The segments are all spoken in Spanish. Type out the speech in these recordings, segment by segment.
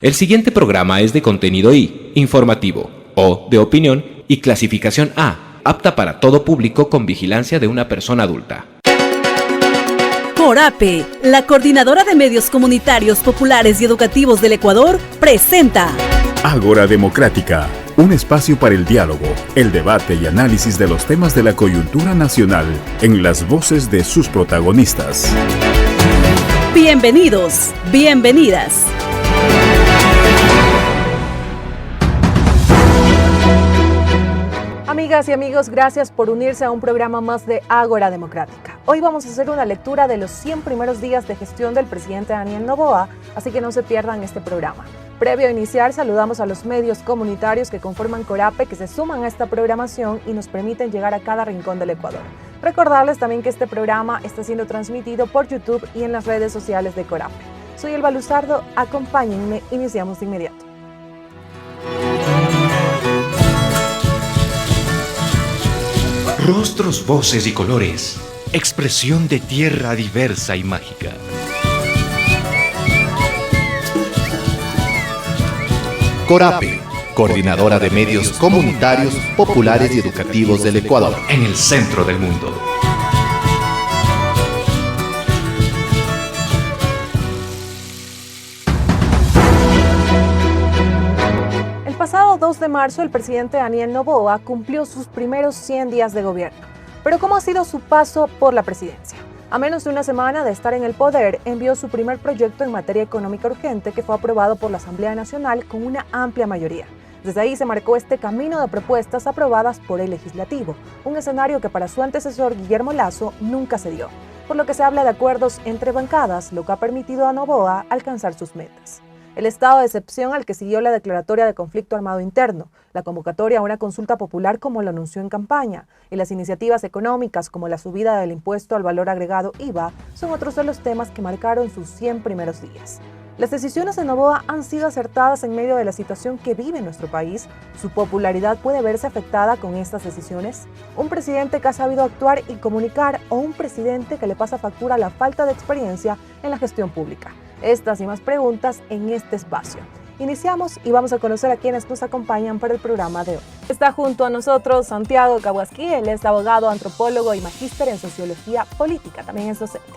El siguiente programa es de contenido I, informativo, O, de opinión y clasificación A, apta para todo público con vigilancia de una persona adulta. Corape, la Coordinadora de Medios Comunitarios Populares y Educativos del Ecuador, presenta Ágora Democrática, un espacio para el diálogo, el debate y análisis de los temas de la coyuntura nacional en las voces de sus protagonistas. Bienvenidos, bienvenidas. Amigas y amigos, gracias por unirse a un programa más de Ágora Democrática. Hoy vamos a hacer una lectura de los 100 primeros días de gestión del presidente Daniel Noboa, así que no se pierdan este programa. Previo a iniciar, saludamos a los medios comunitarios que conforman Corape, que se suman a esta programación y nos permiten llegar a cada rincón del Ecuador. Recordarles también que este programa está siendo transmitido por YouTube y en las redes sociales de Corape. Soy Elba Luzardo, acompáñenme, iniciamos de inmediato. Rostros, voces y colores. Expresión de tierra diversa y mágica. Corape, Coordinadora de Medios Comunitarios, Populares y Educativos del Ecuador, en el centro del mundo. El pasado 2 de marzo, el presidente Daniel Noboa cumplió sus primeros 100 días de gobierno. Pero ¿cómo ha sido su paso por la presidencia? A menos de una semana de estar en el poder, envió su primer proyecto en materia económica urgente que fue aprobado por la Asamblea Nacional con una amplia mayoría. Desde ahí se marcó este camino de propuestas aprobadas por el Legislativo, un escenario que para su antecesor Guillermo Lasso nunca se dio, por lo que se habla de acuerdos entre bancadas, lo que ha permitido a Noboa alcanzar sus metas. El estado de excepción al que siguió la declaratoria de conflicto armado interno, la convocatoria a una consulta popular como lo anunció en campaña, y las iniciativas económicas como la subida del impuesto al valor agregado IVA son otros de los temas que marcaron sus 100 primeros días. Las decisiones de Noboa han sido acertadas en medio de la situación que vive nuestro país. ¿Su popularidad puede verse afectada con estas decisiones? ¿Un presidente que ha sabido actuar y comunicar o un presidente que le pasa factura la falta de experiencia en la gestión pública? Estas y más preguntas en este espacio. Iniciamos y vamos a conocer a quienes nos acompañan para el programa de hoy. Está junto a nosotros Santiago Cahuasquí, él es abogado, antropólogo y magíster en sociología política, también es docente.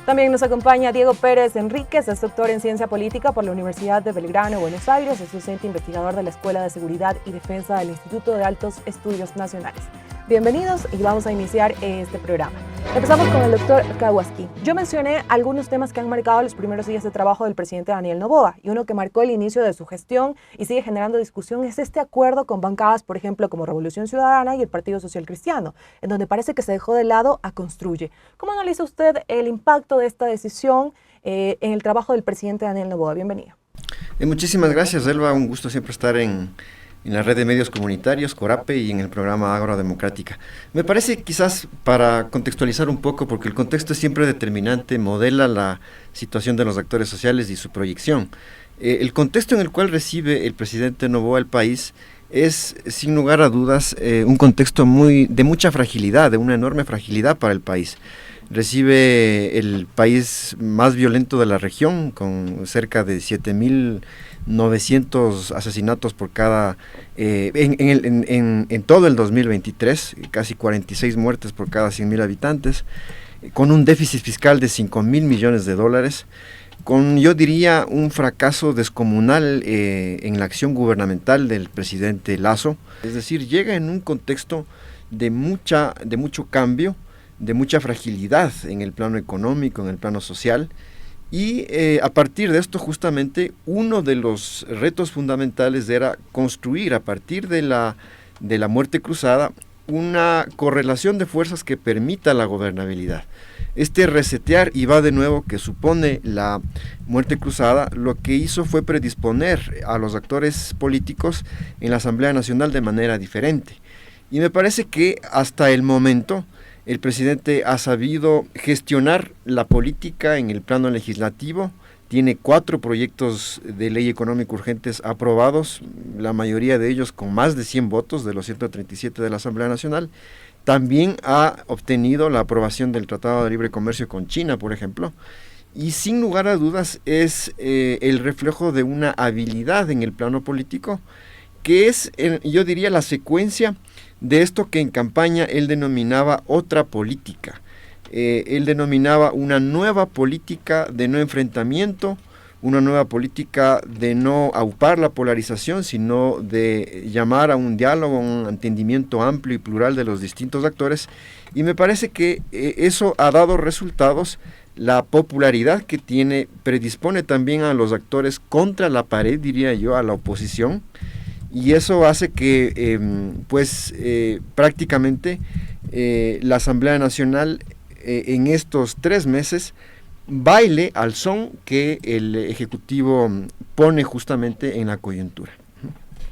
También nos acompaña Diego Pérez Enríquez, es doctor en Ciencia Política por la Universidad de Belgrano, Buenos Aires, es docente investigador de la Escuela de Seguridad y Defensa del Instituto de Altos Estudios Nacionales. Bienvenidos y vamos a iniciar este programa. Empezamos con el doctor Cahuasquí. Yo mencioné algunos temas que han marcado los primeros días de trabajo del presidente Daniel Noboa, y uno que marcó el inicio de su gestión y sigue generando discusión es este acuerdo con bancadas, por ejemplo, como Revolución Ciudadana y el Partido Social Cristiano, en donde parece que se dejó de lado a Construye. ¿Cómo analiza usted el impacto de esta decisión en el trabajo del presidente Daniel Noboa? Bienvenido. Muchísimas gracias, Elba. Un gusto siempre estar en la red de medios comunitarios, Corape, y en el programa Ágora Democrática. Me parece, quizás para contextualizar un poco, porque el contexto es siempre determinante, modela la situación de los actores sociales y su proyección. El contexto en el cual recibe el presidente Noboa el país es, sin lugar a dudas, un contexto de mucha fragilidad, de una enorme fragilidad para el país. Recibe el país más violento de la región, con cerca de 7.900 asesinatos por cada, en todo el 2023, casi 46 muertes por cada 100.000 habitantes, con un déficit fiscal de 5.000 millones de dólares, con, yo diría, un fracaso descomunal en la acción gubernamental del presidente Lasso. Es decir, llega en un contexto de mucho cambio, de mucha fragilidad en el plano económico, en el plano social, y a partir de esto justamente uno de los retos fundamentales era construir a partir de la muerte cruzada una correlación de fuerzas que permita la gobernabilidad. Este resetear y va de nuevo que supone la muerte cruzada, lo que hizo fue predisponer a los actores políticos en la Asamblea Nacional de manera diferente. Y me parece que hasta el momento el presidente ha sabido gestionar la política en el plano legislativo, tiene 4 proyectos de ley económica urgentes aprobados, la mayoría de ellos con más de 100 votos de los 137 de la Asamblea Nacional. También ha obtenido la aprobación del Tratado de Libre Comercio con China, por ejemplo, y sin lugar a dudas es el reflejo de una habilidad en el plano político, que es, yo diría, la secuencia de esto que en campaña él denominaba otra política. Él denominaba una nueva política de no enfrentamiento, una nueva política de no aupar la polarización, sino de llamar a un diálogo, a un entendimiento amplio y plural de los distintos actores, y me parece que eso ha dado resultados. La popularidad que tiene predispone también a los actores contra la pared, diría yo, a la oposición, y eso hace que prácticamente la Asamblea Nacional en estos 3 meses baile al son que el Ejecutivo pone justamente en la coyuntura.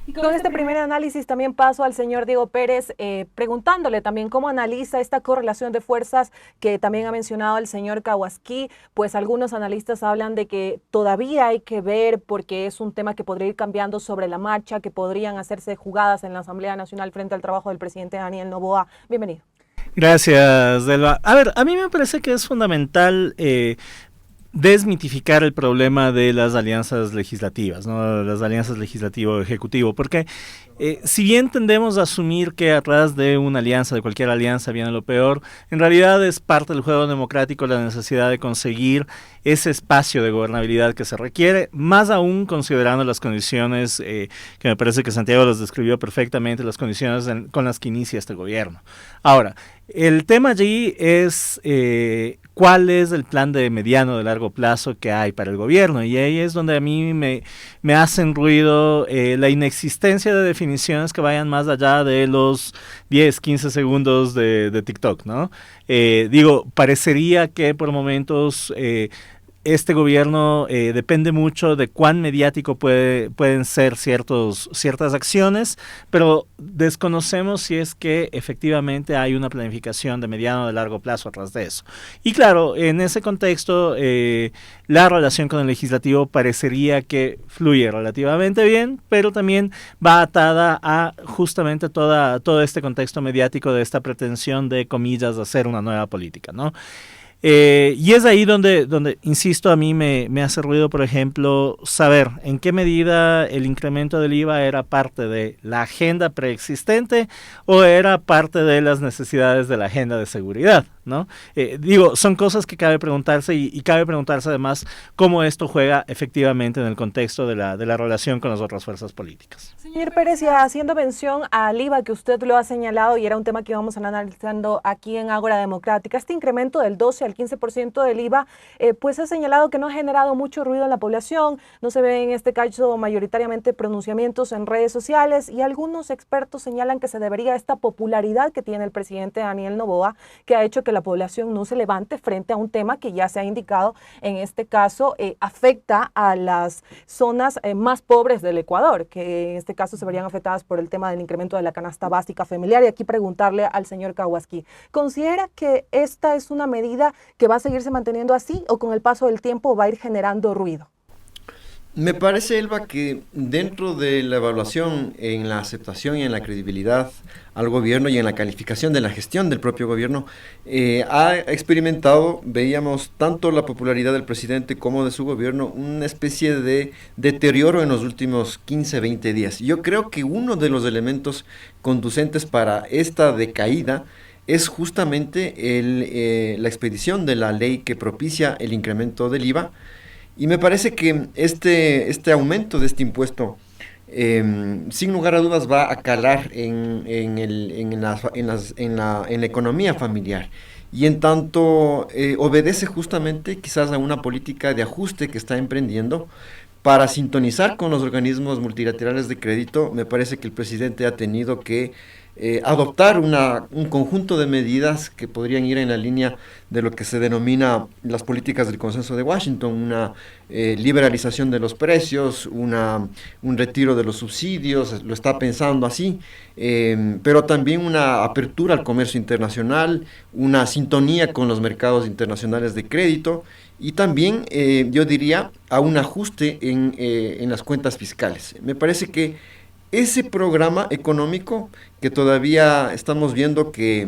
Y con este primer análisis también paso al señor Diego Pérez, preguntándole también cómo analiza esta correlación de fuerzas que también ha mencionado el señor Kawasaki. Pues algunos analistas hablan de que todavía hay que ver, porque es un tema que podría ir cambiando sobre la marcha, que podrían hacerse jugadas en la Asamblea Nacional frente al trabajo del presidente Daniel Noboa. Bienvenido. Gracias, Delva. A ver, a mí me parece que es fundamental desmitificar el problema de las alianzas legislativas, ¿no? Las alianzas legislativo-ejecutivo, porque si bien tendemos a asumir que atrás de una alianza, de cualquier alianza, viene lo peor, en realidad es parte del juego democrático la necesidad de conseguir ese espacio de gobernabilidad que se requiere, más aún considerando las condiciones que me parece que Santiago las describió perfectamente, las condiciones con las que inicia este gobierno. Ahora, el tema allí es cuál es el plan de mediano, de largo plazo que hay para el gobierno, y ahí es donde a mí me hacen ruido la inexistencia de definiciones que vayan más allá de los 10, 15 segundos de TikTok, ¿no? Parecería que por momentos este gobierno depende mucho de cuán mediático pueden ser ciertas acciones, pero desconocemos si es que efectivamente hay una planificación de mediano o de largo plazo atrás de eso. Y claro, en ese contexto, la relación con el legislativo parecería que fluye relativamente bien, pero también va atada a justamente todo este contexto mediático de esta pretensión de, comillas, de hacer una nueva política, ¿no? Y es ahí donde, insisto, a mí me hace ruido, por ejemplo, saber en qué medida el incremento del IVA era parte de la agenda preexistente o era parte de las necesidades de la agenda de seguridad, ¿no? Son cosas que cabe preguntarse y cabe preguntarse además cómo esto juega efectivamente en el contexto de la relación con las otras fuerzas políticas. Señor Pérez, y haciendo mención al IVA que usted lo ha señalado y era un tema que íbamos analizando aquí en Ágora Democrática, este incremento del 12 al 15% del IVA, pues ha señalado que no ha generado mucho ruido en la población, no se ve en este caso mayoritariamente pronunciamientos en redes sociales, y algunos expertos señalan que se debería a esta popularidad que tiene el presidente Daniel Noboa, que ha hecho que la población no se levante frente a un tema que ya se ha indicado, en este caso afecta a las zonas más pobres del Ecuador, que en este caso se verían afectadas por el tema del incremento de la canasta básica familiar. Y aquí preguntarle al señor Kawasaki, ¿considera que esta es una medida que va a seguirse manteniendo así o con el paso del tiempo va a ir generando ruido? Me parece, Elba, que dentro de la evaluación, en la aceptación y en la credibilidad al gobierno y en la calificación de la gestión del propio gobierno, ha experimentado, veíamos, tanto la popularidad del presidente como de su gobierno, una especie de deterioro en los últimos 15, 20 días. Yo creo que uno de los elementos conducentes para esta decaída es justamente la expedición de la ley que propicia el incremento del IVA. Y me parece que este aumento de este impuesto, sin lugar a dudas, va a calar en la economía familiar. Y en tanto obedece justamente quizás a una política de ajuste que está emprendiendo para sintonizar con los organismos multilaterales de crédito. Me parece que el presidente ha tenido que adoptar un conjunto de medidas que podrían ir en la línea de lo que se denomina las políticas del consenso de Washington, una liberalización de los precios, un retiro de los subsidios, lo está pensando así, pero también una apertura al comercio internacional, una sintonía con los mercados internacionales de crédito y también, yo diría, a un ajuste en las cuentas fiscales. Me parece que ese programa económico, que todavía estamos viendo que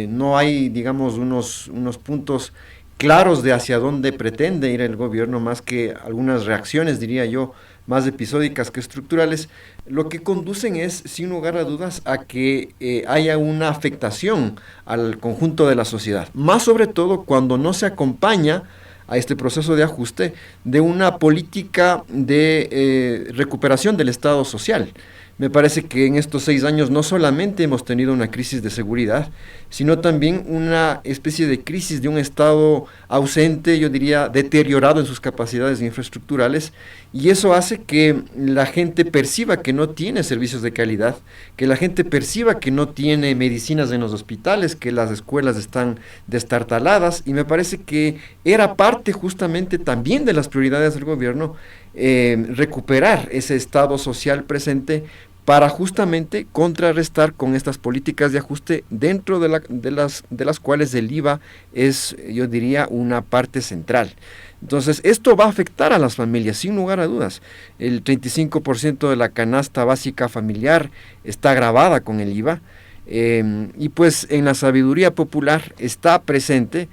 no hay, digamos, unos puntos claros de hacia dónde pretende ir el gobierno, más que algunas reacciones, diría yo, más episódicas que estructurales, lo que conducen es, sin lugar a dudas, a que haya una afectación al conjunto de la sociedad, más sobre todo cuando no se acompaña a este proceso de ajuste de una política de recuperación del Estado social. Me parece que en estos 6 años no solamente hemos tenido una crisis de seguridad, sino también una especie de crisis de un Estado ausente, yo diría, deteriorado en sus capacidades infraestructurales, y eso hace que la gente perciba que no tiene servicios de calidad, que la gente perciba que no tiene medicinas en los hospitales, que las escuelas están destartaladas, y me parece que era parte justamente también de las prioridades del gobierno recuperar ese Estado social presente para justamente contrarrestar con estas políticas de ajuste dentro de las cuales el IVA es, yo diría, una parte central. Entonces, esto va a afectar a las familias, sin lugar a dudas. El 35% de la canasta básica familiar está gravada con el IVA, y pues en la sabiduría popular está presente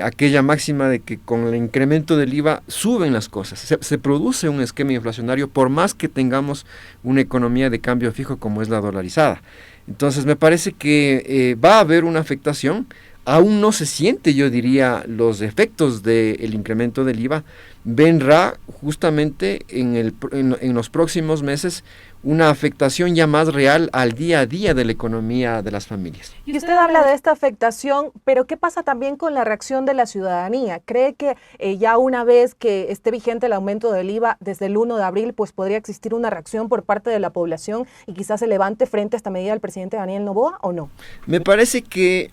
aquella máxima de que con el incremento del IVA suben las cosas, se produce un esquema inflacionario por más que tengamos una economía de cambio fijo como es la dolarizada. Entonces me parece que va a haber una afectación, aún no se siente, yo diría, los efectos del incremento del IVA, vendrá justamente en los próximos meses una afectación ya más real al día a día de la economía de las familias. Y usted habla de esta afectación, pero ¿qué pasa también con la reacción de la ciudadanía? ¿Cree que ya una vez que esté vigente el aumento del IVA desde el 1 de abril, pues podría existir una reacción por parte de la población y quizás se levante frente a esta medida del presidente Daniel Noboa o no? Me parece que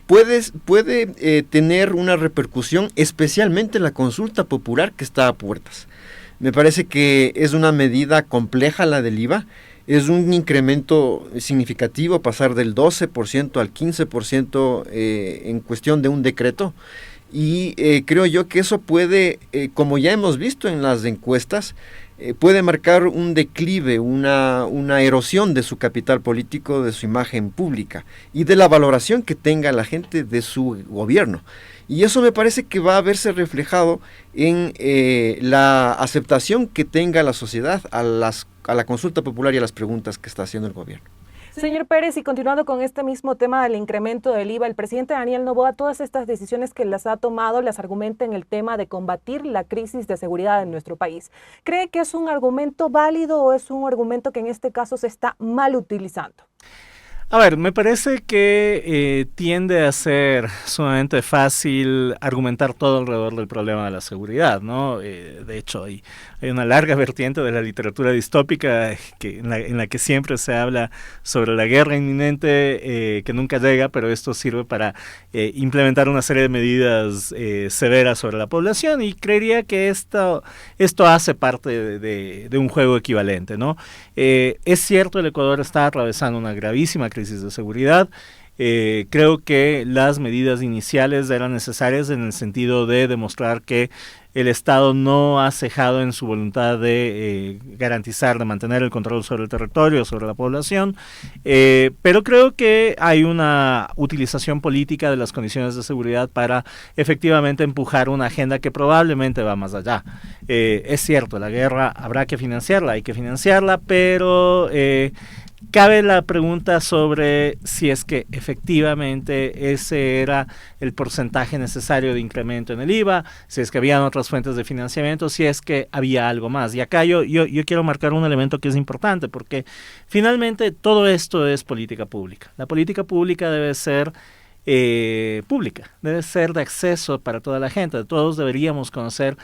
puede tener una repercusión, especialmente la consulta popular que está a puertas. Me parece que es una medida compleja la del IVA, es un incremento significativo pasar del 12% al 15% en cuestión de un decreto, y creo yo que eso puede, como ya hemos visto en las encuestas, puede marcar un declive, una erosión de su capital político, de su imagen pública y de la valoración que tenga la gente de su gobierno. Y eso me parece que va a verse reflejado en la aceptación que tenga la sociedad a la consulta popular y a las preguntas que está haciendo el gobierno. Señor Pérez, y continuando con este mismo tema del incremento del IVA, el presidente Daniel Noboa, todas estas decisiones que las ha tomado, las argumenta en el tema de combatir la crisis de seguridad en nuestro país. ¿Cree que es un argumento válido o es un argumento que en este caso se está mal utilizando? A ver, me parece que tiende a ser sumamente fácil argumentar todo alrededor del problema de la seguridad, ¿no? De hecho, hay una larga vertiente de la literatura distópica en la que siempre se habla sobre la guerra inminente que nunca llega, pero esto sirve para implementar una serie de medidas severas sobre la población, y creería que esto hace parte de un juego equivalente, ¿no? Es cierto, el Ecuador está atravesando una gravísima crisis de seguridad. Creo que las medidas iniciales eran necesarias en el sentido de demostrar que el Estado no ha cejado en su voluntad de garantizar, de mantener el control sobre el territorio, sobre la población, pero creo que hay una utilización política de las condiciones de seguridad para efectivamente empujar una agenda que probablemente va más allá. Es cierto, la guerra habrá que financiarla, hay que financiarla, pero cabe la pregunta sobre si es que efectivamente ese era el porcentaje necesario de incremento en el IVA, si es que habían otras fuentes de financiamiento, si es que había algo más. Y acá yo quiero marcar un elemento que es importante, porque finalmente todo esto es política pública. La política pública debe ser pública, debe ser de acceso para toda la gente. Todos deberíamos conocer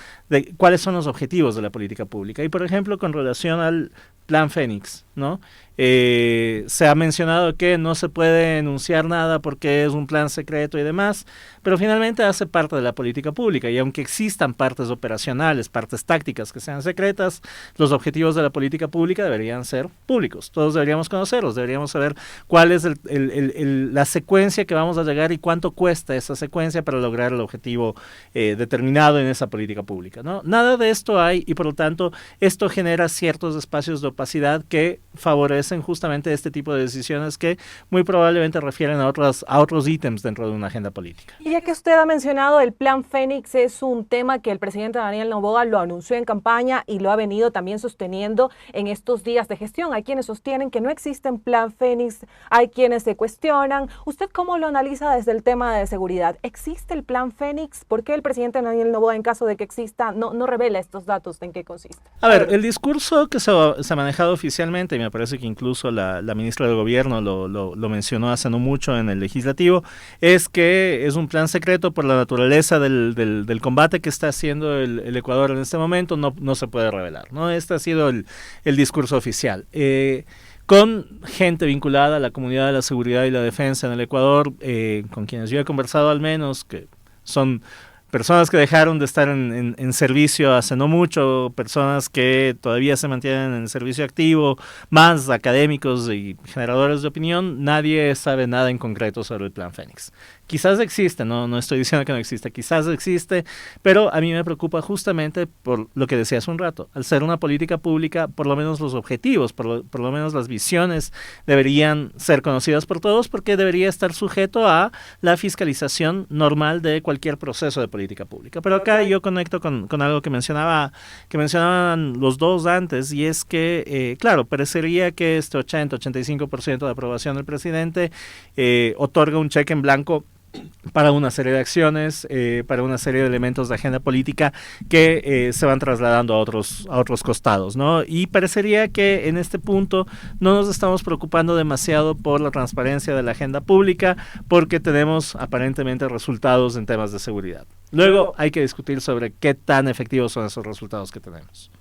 cuáles son los objetivos de la política pública. Y por ejemplo, con relación al Plan Fénix, ¿no? Se ha mencionado que no se puede enunciar nada porque es un plan secreto y demás, pero finalmente hace parte de la política pública, y aunque existan partes operacionales, partes tácticas que sean secretas, los objetivos de la política pública deberían ser públicos. Todos deberíamos conocerlos, deberíamos saber cuál es la secuencia que vamos a llegar y cuánto cuesta esa secuencia para lograr el objetivo determinado en esa política pública, ¿no? Nada de esto hay, y por lo tanto esto genera ciertos espacios de opacidad que favorecen establecen justamente este tipo de decisiones que muy probablemente refieren a otros ítems dentro de una agenda política. Y ya que usted ha mencionado el Plan Fénix, es un tema que el presidente Daniel Noboa lo anunció en campaña y lo ha venido también sosteniendo en estos días de gestión. Hay quienes sostienen que no existe un Plan Fénix, hay quienes se cuestionan. ¿Usted cómo lo analiza desde el tema de seguridad? ¿Existe el Plan Fénix? ¿Por qué el presidente Daniel Noboa, en caso de que exista, no revela estos datos de en qué consiste? A ver, el discurso que se ha manejado oficialmente, y me parece que incluso la ministra del Gobierno lo mencionó hace no mucho en el Legislativo, es que es un plan secreto por la naturaleza del combate que está haciendo el Ecuador en este momento, no se puede revelar, ¿no? Este ha sido el discurso oficial. Con gente vinculada a la comunidad de la seguridad y la defensa en el Ecuador, con quienes yo he conversado al menos, que son personas que dejaron de estar en servicio hace no mucho, personas que todavía se mantienen en servicio activo, más académicos y generadores de opinión, nadie sabe nada en concreto sobre el Plan Fénix. Quizás existe, no estoy diciendo que no existe, quizás existe, pero a mí me preocupa justamente por lo que decía hace un rato. Al ser una política pública, por lo menos los objetivos, por lo menos las visiones deberían ser conocidas por todos, porque debería estar sujeto a la fiscalización normal de cualquier proceso de política pública. Pero acá yo conecto con algo que mencionaban los dos antes, y es que, claro, parecería que este 80-85% de aprobación del presidente otorga un cheque en blanco para una serie de acciones, para una serie de elementos de agenda política que se van trasladando a otros costados, ¿no? Y parecería que en este punto no nos estamos preocupando demasiado por la transparencia de la agenda pública, porque tenemos aparentemente resultados en temas de seguridad. Luego hay que discutir sobre qué tan efectivos son esos resultados que tenemos.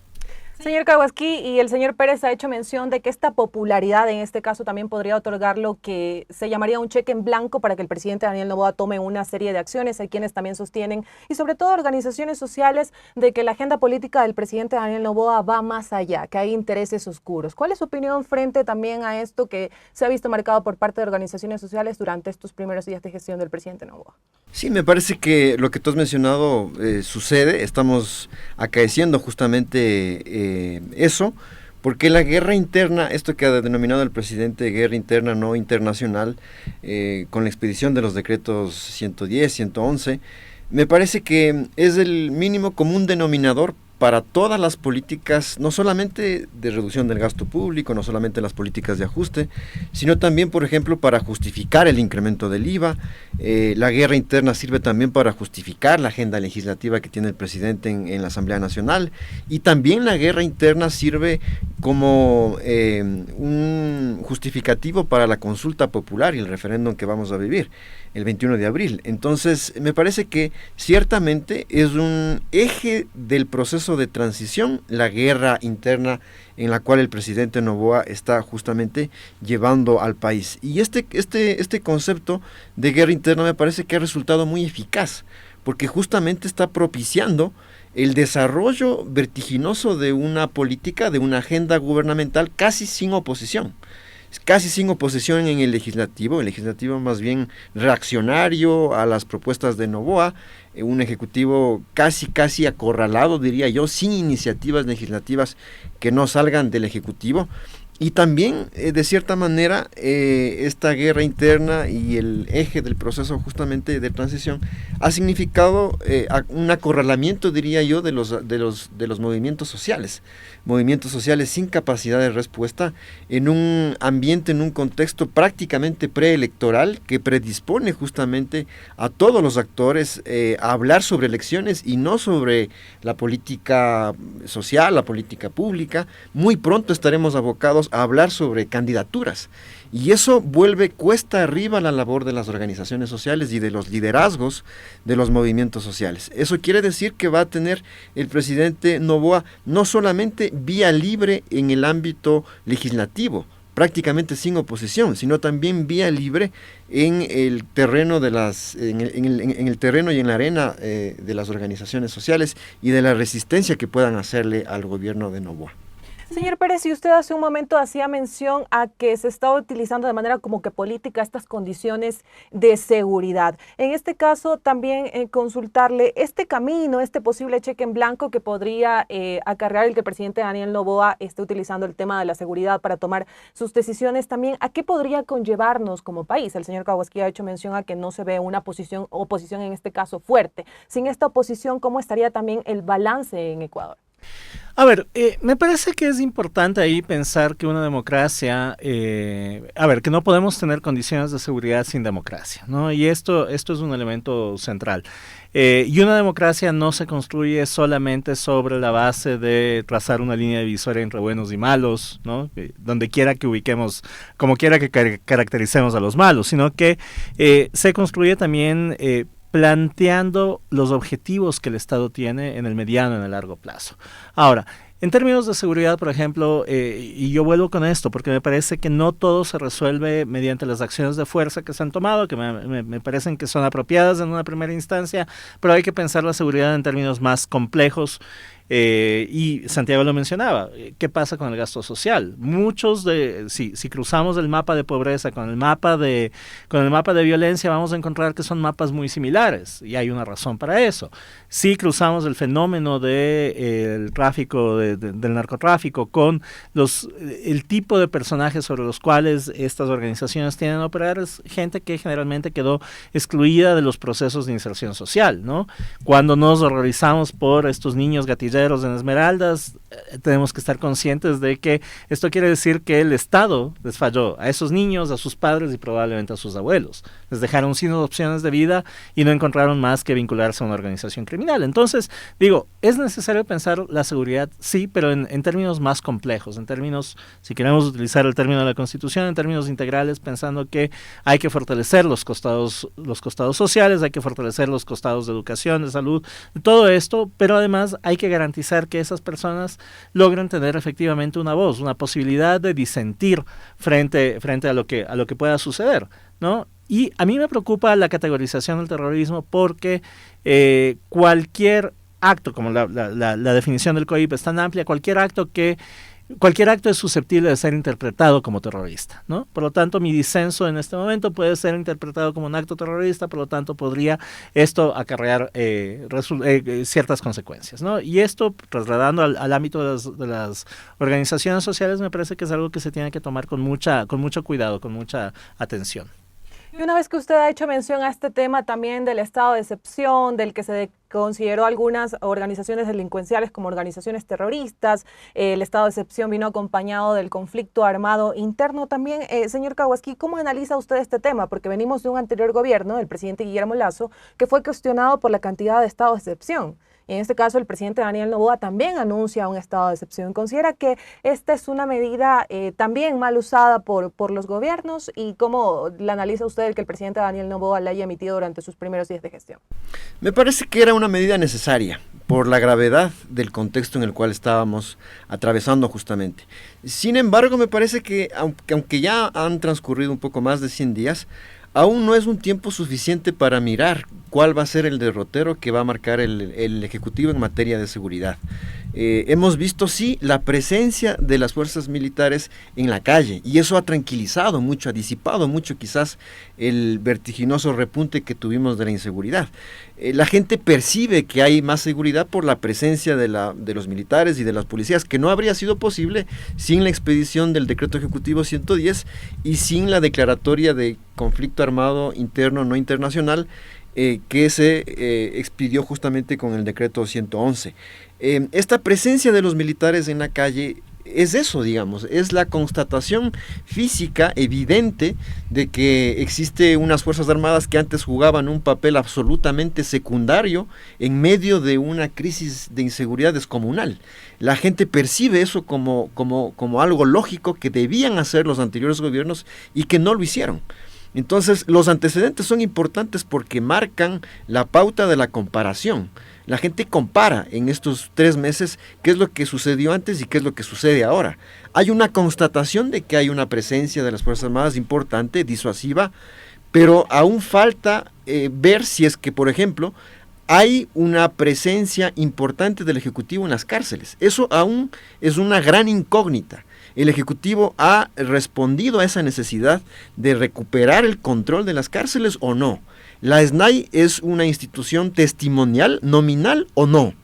Señor Caguasquí, y el señor Pérez ha hecho mención de que esta popularidad en este caso también podría otorgar lo que se llamaría un cheque en blanco para que el presidente Daniel Noboa tome una serie de acciones. Hay quienes también sostienen, y sobre todo organizaciones sociales, de que la agenda política del presidente Daniel Noboa va más allá, que hay intereses oscuros. ¿Cuál es su opinión frente también a esto que se ha visto marcado por parte de organizaciones sociales durante estos primeros días de gestión del presidente Noboa? Sí, me parece que lo que tú has mencionado sucede, estamos acaeciendo justamente eso, porque la guerra interna, esto que ha denominado el presidente guerra interna no internacional, con la expedición de los decretos 110, 111, me parece que es el mínimo común denominador para todas las políticas, no solamente de reducción del gasto público, no solamente las políticas de ajuste, sino también, por ejemplo, para justificar el incremento del IVA. La guerra interna sirve también para justificar la agenda legislativa que tiene el presidente en la Asamblea Nacional, y también la guerra interna sirve como un justificativo para la consulta popular y el referéndum que vamos a vivir el 21 de abril. Entonces, me parece que ciertamente es un eje del proceso de transición, la guerra interna en la cual el presidente Noboa está justamente llevando al país. Y este concepto de guerra interna me parece que ha resultado muy eficaz, porque justamente está propiciando el desarrollo vertiginoso de una política, de una agenda gubernamental casi sin oposición. Casi sin oposición en el legislativo más bien reaccionario a las propuestas de Noboa, un ejecutivo casi acorralado, diría yo, sin iniciativas legislativas que no salgan del ejecutivo. Y también, de cierta manera, esta guerra interna y el eje del proceso justamente de transición ha significado un acorralamiento, diría yo, de los movimientos sociales sin capacidad de respuesta, en un ambiente, en un contexto prácticamente preelectoral que predispone justamente a todos los actores a hablar sobre elecciones y no sobre la política social, la política pública. Muy pronto estaremos abocados a hablar sobre candidaturas, y eso vuelve cuesta arriba la labor de las organizaciones sociales y de los liderazgos de los movimientos sociales. Eso quiere decir que va a tener el presidente Noboa no solamente vía libre en el ámbito legislativo, prácticamente sin oposición, sino también vía libre en el terreno en el terreno y en la arena de las organizaciones sociales y de la resistencia que puedan hacerle al gobierno de Noboa. Señor Pérez, y usted hace un momento hacía mención a que se está utilizando de manera como que política estas condiciones de seguridad. En este caso, también consultarle este camino, este posible cheque en blanco que podría acarrear el que el presidente Daniel Noboa esté utilizando el tema de la seguridad para tomar sus decisiones, también ¿a qué podría conllevarnos como país? El señor Kawasaki ha hecho mención a que no se ve una oposición en este caso fuerte. Sin esta oposición, ¿cómo estaría también el balance en Ecuador? A ver, me parece que es importante ahí pensar que una democracia, que no podemos tener condiciones de seguridad sin democracia, ¿no? Y esto es un elemento central. Y una democracia no se construye solamente sobre la base de trazar una línea divisoria entre buenos y malos, ¿no? Donde quiera que ubiquemos, como quiera que caractericemos a los malos, sino que se construye también planteando los objetivos que el Estado tiene en el mediano y en el largo plazo. Ahora, en términos de seguridad, por ejemplo, y yo vuelvo con esto, porque me parece que no todo se resuelve mediante las acciones de fuerza que se han tomado, que me parecen que son apropiadas en una primera instancia, pero hay que pensar la seguridad en términos más complejos. Y Santiago lo mencionaba, ¿qué pasa con el gasto social? Si cruzamos el mapa de pobreza con el mapa de violencia, vamos a encontrar que son mapas muy similares, y hay una razón para eso. Si cruzamos el fenómeno del tráfico, del narcotráfico, con el tipo de personajes sobre los cuales estas organizaciones tienen que operar, es gente que generalmente quedó excluida de los procesos de inserción social, ¿no? Cuando nos horrorizamos por estos niños gatilleros en Esmeraldas, tenemos que estar conscientes de que esto quiere decir que el Estado les falló a esos niños, a sus padres y probablemente a sus abuelos. Les dejaron sin opciones de vida y no encontraron más que vincularse a una organización criminal. Entonces, digo, es necesario pensar la seguridad, sí, pero en términos más complejos, en términos, si queremos utilizar el término de la Constitución, en términos integrales, pensando que hay que fortalecer los costados sociales, hay que fortalecer los costados de educación, de salud, de todo esto, pero además hay que garantizar que esas personas logren tener efectivamente una voz, una posibilidad de disentir frente a lo que pueda suceder, ¿no? Y a mí me preocupa la categorización del terrorismo porque cualquier acto, como la definición del COIP es tan amplia, cualquier acto es susceptible de ser interpretado como terrorista, ¿no? Por lo tanto, mi disenso en este momento puede ser interpretado como un acto terrorista, por lo tanto, podría esto acarrear ciertas consecuencias, ¿no? Y esto, trasladando al ámbito de las organizaciones sociales, me parece que es algo que se tiene que tomar con mucho cuidado, con mucha atención. Y una vez que usted ha hecho mención a este tema también del estado de excepción, del que se consideró algunas organizaciones delincuenciales como organizaciones terroristas, el estado de excepción vino acompañado del conflicto armado interno también. Señor Kawasaki, ¿cómo analiza usted este tema? Porque venimos de un anterior gobierno, el presidente Guillermo Lasso, que fue cuestionado por la cantidad de estado de excepción. Y en este caso, el presidente Daniel Noboa también anuncia un estado de excepción. ¿Considera que esta es una medida también mal usada por los gobiernos? ¿Y cómo la analiza usted el que el presidente Daniel Noboa la haya emitido durante sus primeros días de gestión? Me parece que era una medida necesaria por la gravedad del contexto en el cual estábamos atravesando justamente. Sin embargo, me parece que aunque ya han transcurrido un poco más de 100 días, aún no es un tiempo suficiente para mirar cuál va a ser el derrotero que va a marcar el Ejecutivo en materia de seguridad. Hemos visto, sí, la presencia de las fuerzas militares en la calle, y eso ha tranquilizado mucho, ha disipado mucho quizás el vertiginoso repunte que tuvimos de la inseguridad. La gente percibe que hay más seguridad por la presencia de los militares y de las policías, que no habría sido posible sin la expedición del decreto ejecutivo 110 y sin la declaratoria de conflicto armado interno no internacional que se expidió justamente con el decreto 111. Esta presencia de los militares en la calle es eso, digamos, es la constatación física evidente de que existe unas fuerzas armadas que antes jugaban un papel absolutamente secundario en medio de una crisis de inseguridad descomunal. La gente percibe eso como algo lógico que debían hacer los anteriores gobiernos y que no lo hicieron. Entonces, los antecedentes son importantes porque marcan la pauta de la comparación. La gente compara en estos 3 meses qué es lo que sucedió antes y qué es lo que sucede ahora. Hay una constatación de que hay una presencia de las Fuerzas Armadas importante, disuasiva, pero aún falta ver si es que, por ejemplo, hay una presencia importante del Ejecutivo en las cárceles. Eso aún es una gran incógnita. El Ejecutivo ha respondido a esa necesidad de recuperar el control de las cárceles o no. ¿La SNAI es una institución testimonial, nominal o no?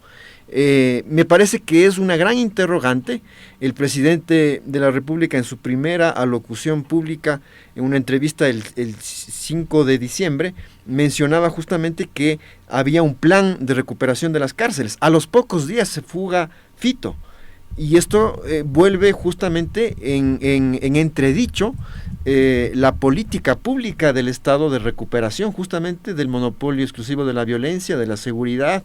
Me parece que es una gran interrogante. El presidente de la República, en su primera alocución pública, en una entrevista el 5 de diciembre, mencionaba justamente que había un plan de recuperación de las cárceles. A los pocos días se fuga Fito. Y esto vuelve justamente en entredicho la política pública del Estado de recuperación, justamente del monopolio exclusivo de la violencia, de la seguridad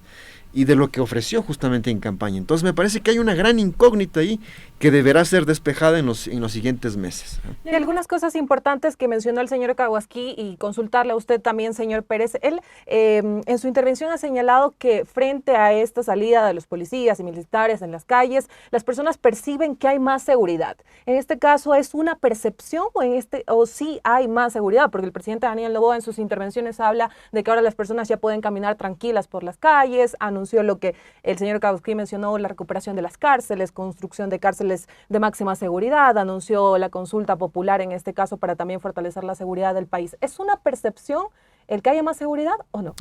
y de lo que ofreció justamente en campaña. Entonces me parece que hay una gran incógnita ahí que deberá ser despejada en los siguientes meses. Y algunas cosas importantes que mencionó el señor Kawasaki, y consultarle a usted también, señor Pérez. Él en su intervención ha señalado que frente a esta salida de los policías y militares en las calles, las personas perciben que hay más seguridad. En este caso, ¿es una percepción o sí hay más seguridad? Porque el presidente Daniel Noboa en sus intervenciones habla de que ahora las personas ya pueden caminar tranquilas por las calles, anunció lo que el señor Kawasaki mencionó, la recuperación de las cárceles, construcción de cárceles de máxima seguridad, anunció la consulta popular en este caso para también fortalecer la seguridad del país. ¿Es una percepción el que haya más seguridad o no?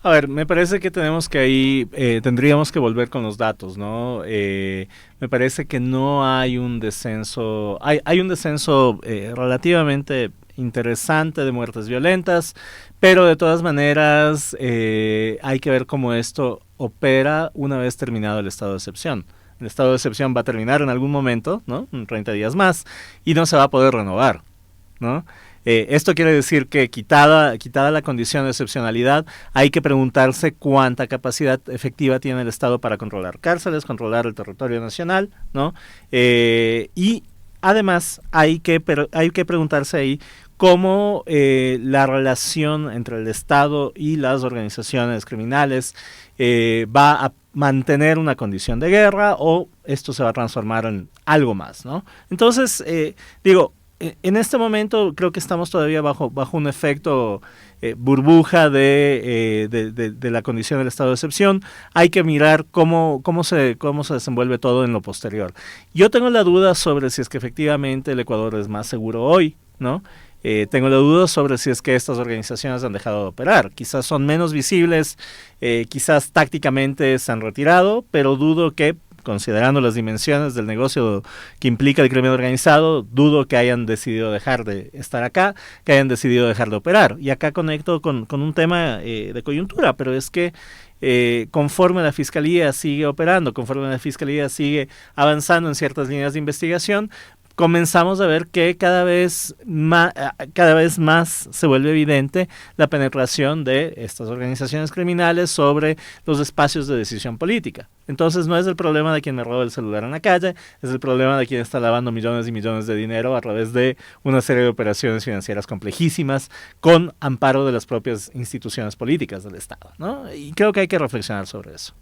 A ver, me parece que tenemos que ahí, tendríamos que volver con los datos, ¿no? Me parece que no hay un descenso, hay un descenso relativamente interesante de muertes violentas, pero de todas maneras hay que ver cómo esto opera una vez terminado el estado de excepción. El estado de excepción va a terminar en algún momento, ¿no? En 30 días más, y no se va a poder renovar, ¿no? Esto quiere decir que quitada la condición de excepcionalidad, hay que preguntarse cuánta capacidad efectiva tiene el Estado para controlar cárceles, controlar el territorio nacional, ¿no? Y además hay que preguntarse ahí cómo la relación entre el Estado y las organizaciones criminales va a mantener una condición de guerra o esto se va a transformar en algo más, ¿no? Entonces, en este momento creo que estamos todavía bajo un efecto burbuja de la condición del estado de excepción. Hay que mirar cómo se desenvuelve todo en lo posterior. Yo tengo la duda sobre si es que efectivamente el Ecuador es más seguro hoy, ¿no? Tengo la duda sobre si es que estas organizaciones han dejado de operar. Quizás son menos visibles, quizás tácticamente se han retirado, pero dudo que, considerando las dimensiones del negocio que implica el crimen organizado, dudo que hayan decidido dejar de estar acá, que hayan decidido dejar de operar. Y acá conecto con un tema de coyuntura, pero es que conforme la Fiscalía sigue operando, conforme la Fiscalía sigue avanzando en ciertas líneas de investigación, comenzamos a ver que cada vez más se vuelve evidente la penetración de estas organizaciones criminales sobre los espacios de decisión política. Entonces no es el problema de quien me roba el celular en la calle, es el problema de quien está lavando millones y millones de dinero a través de una serie de operaciones financieras complejísimas con amparo de las propias instituciones políticas del Estado, ¿no? Y creo que hay que reflexionar sobre eso.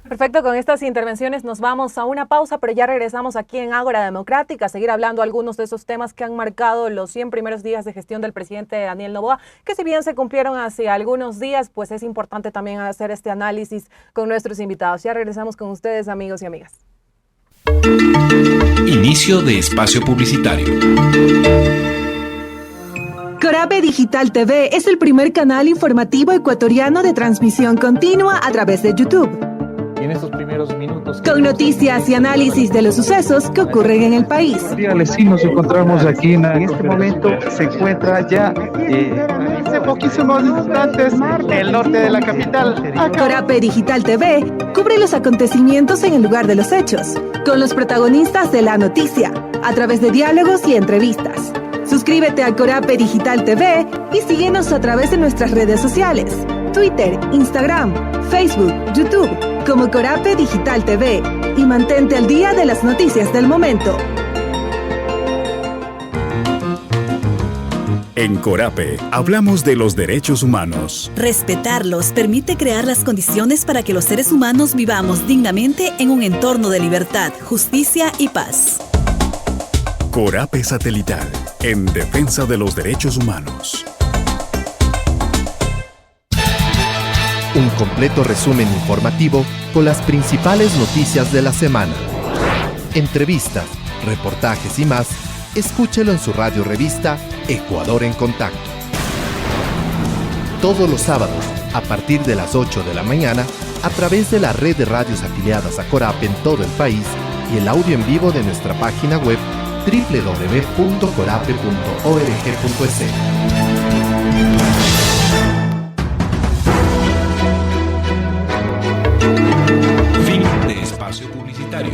Perfecto, con estas intervenciones nos vamos a una pausa, pero ya regresamos aquí en Ágora Democrática a seguir hablando algunos de esos temas que han marcado los 100 primeros días de gestión del presidente Daniel Noboa, que si bien se cumplieron hace algunos días, pues es importante también hacer este análisis con nuestros invitados. Ya regresamos con ustedes, amigos y amigas. Inicio de espacio publicitario. Corape Digital TV es el primer canal informativo ecuatoriano de transmisión continua a través de YouTube. Y en estos primeros minutos, con noticias y análisis de los sucesos que ocurren en el país. Sí, nos encontramos aquí en este momento se encuentra ya hace poquísimos instantes el norte de la capital. Corape Digital TV cubre los acontecimientos en el lugar de los hechos, con los protagonistas de la noticia, a través de diálogos y entrevistas. Suscríbete a Corape Digital TV y síguenos a través de nuestras redes sociales, Twitter, Instagram, Facebook, YouTube, como Corape Digital TV, y mantente al día de las noticias del momento. En Corape hablamos de los derechos humanos. Respetarlos permite crear las condiciones para que los seres humanos vivamos dignamente en un entorno de libertad, justicia y paz. Corape Satelital, en defensa de los derechos humanos. Un completo resumen informativo con las principales noticias de la semana. Entrevistas, reportajes y más, escúchelo en su radio revista Ecuador en Contacto. Todos los sábados, a partir de las 8 de la mañana, a través de la red de radios afiliadas a Corap en todo el país y el audio en vivo de nuestra página web www.corape.org.es. Fin de espacio publicitario.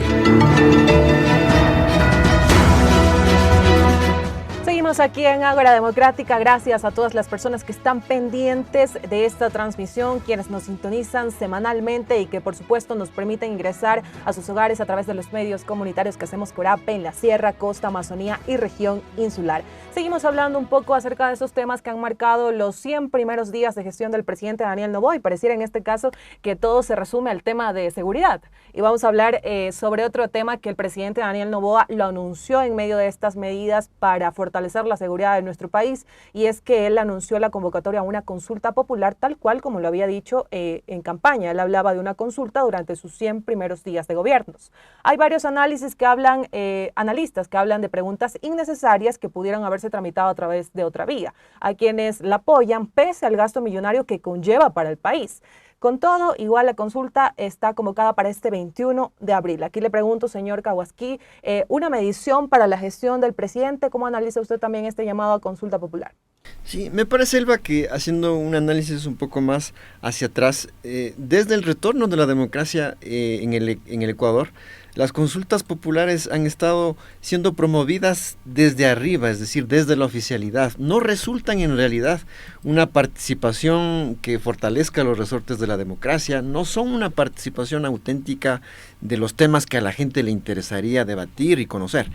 Seguimos aquí en Ágora Democrática. Gracias a todas las personas que están pendientes de esta transmisión, quienes nos sintonizan semanalmente y que por supuesto nos permiten ingresar a sus hogares a través de los medios comunitarios que hacemos Corape en la Sierra, Costa, Amazonía y región insular. Seguimos hablando un poco acerca de esos temas que han marcado los 100 primeros días de gestión del presidente Daniel Noboa, y pareciera en este caso que todo se resume al tema de seguridad. Y vamos a hablar sobre otro tema que el presidente Daniel Noboa lo anunció en medio de estas medidas para fortalecer la seguridad de nuestro país, y es que él anunció la convocatoria a una consulta popular tal cual como lo había dicho en campaña. Él hablaba de una consulta durante sus 100 primeros días de gobiernos. Hay varios análisis que hablan, analistas que hablan de preguntas innecesarias que pudieran haberse tramitado a través de otra vía. Hay quienes la apoyan pese al gasto millonario que conlleva para el país. Con todo, igual la consulta está convocada para este 21 de abril. Aquí le pregunto, señor Kawasaki, una medición para la gestión del presidente. ¿Cómo analiza usted también este llamado a consulta popular? Sí, me parece, Elba, que haciendo un análisis un poco más hacia atrás, desde el retorno de la democracia en el Ecuador, las consultas populares han estado siendo promovidas desde arriba, es decir, desde la oficialidad. No resultan en realidad una participación que fortalezca los resortes de la democracia, no son una participación auténtica de los temas que a la gente le interesaría debatir y conocer.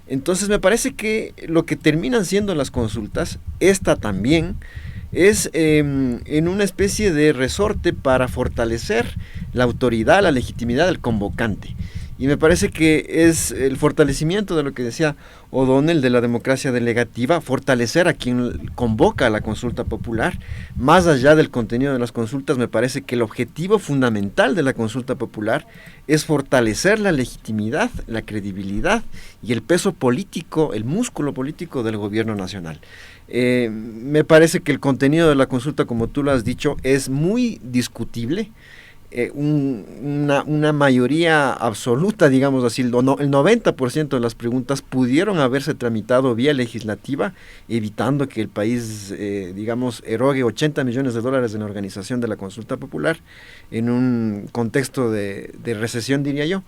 Entonces me parece que lo que terminan siendo las consultas, esta también, es en una especie de resorte para fortalecer la autoridad, la legitimidad del convocante. Y me parece que es el fortalecimiento de lo que decía O'Donnell de la democracia delegativa, fortalecer a quien convoca a la consulta popular. Más allá del contenido de las consultas, me parece que el objetivo fundamental de la consulta popular es fortalecer la legitimidad, la credibilidad y el peso político, el músculo político del gobierno nacional. Me parece que el contenido de la consulta, como tú lo has dicho, es muy discutible. Una mayoría absoluta, digamos así, el 90% de las preguntas pudieron haberse tramitado vía legislativa, evitando que el país, erogue 80 millones de dólares en la organización de la consulta popular, en un contexto de recesión, diría yo.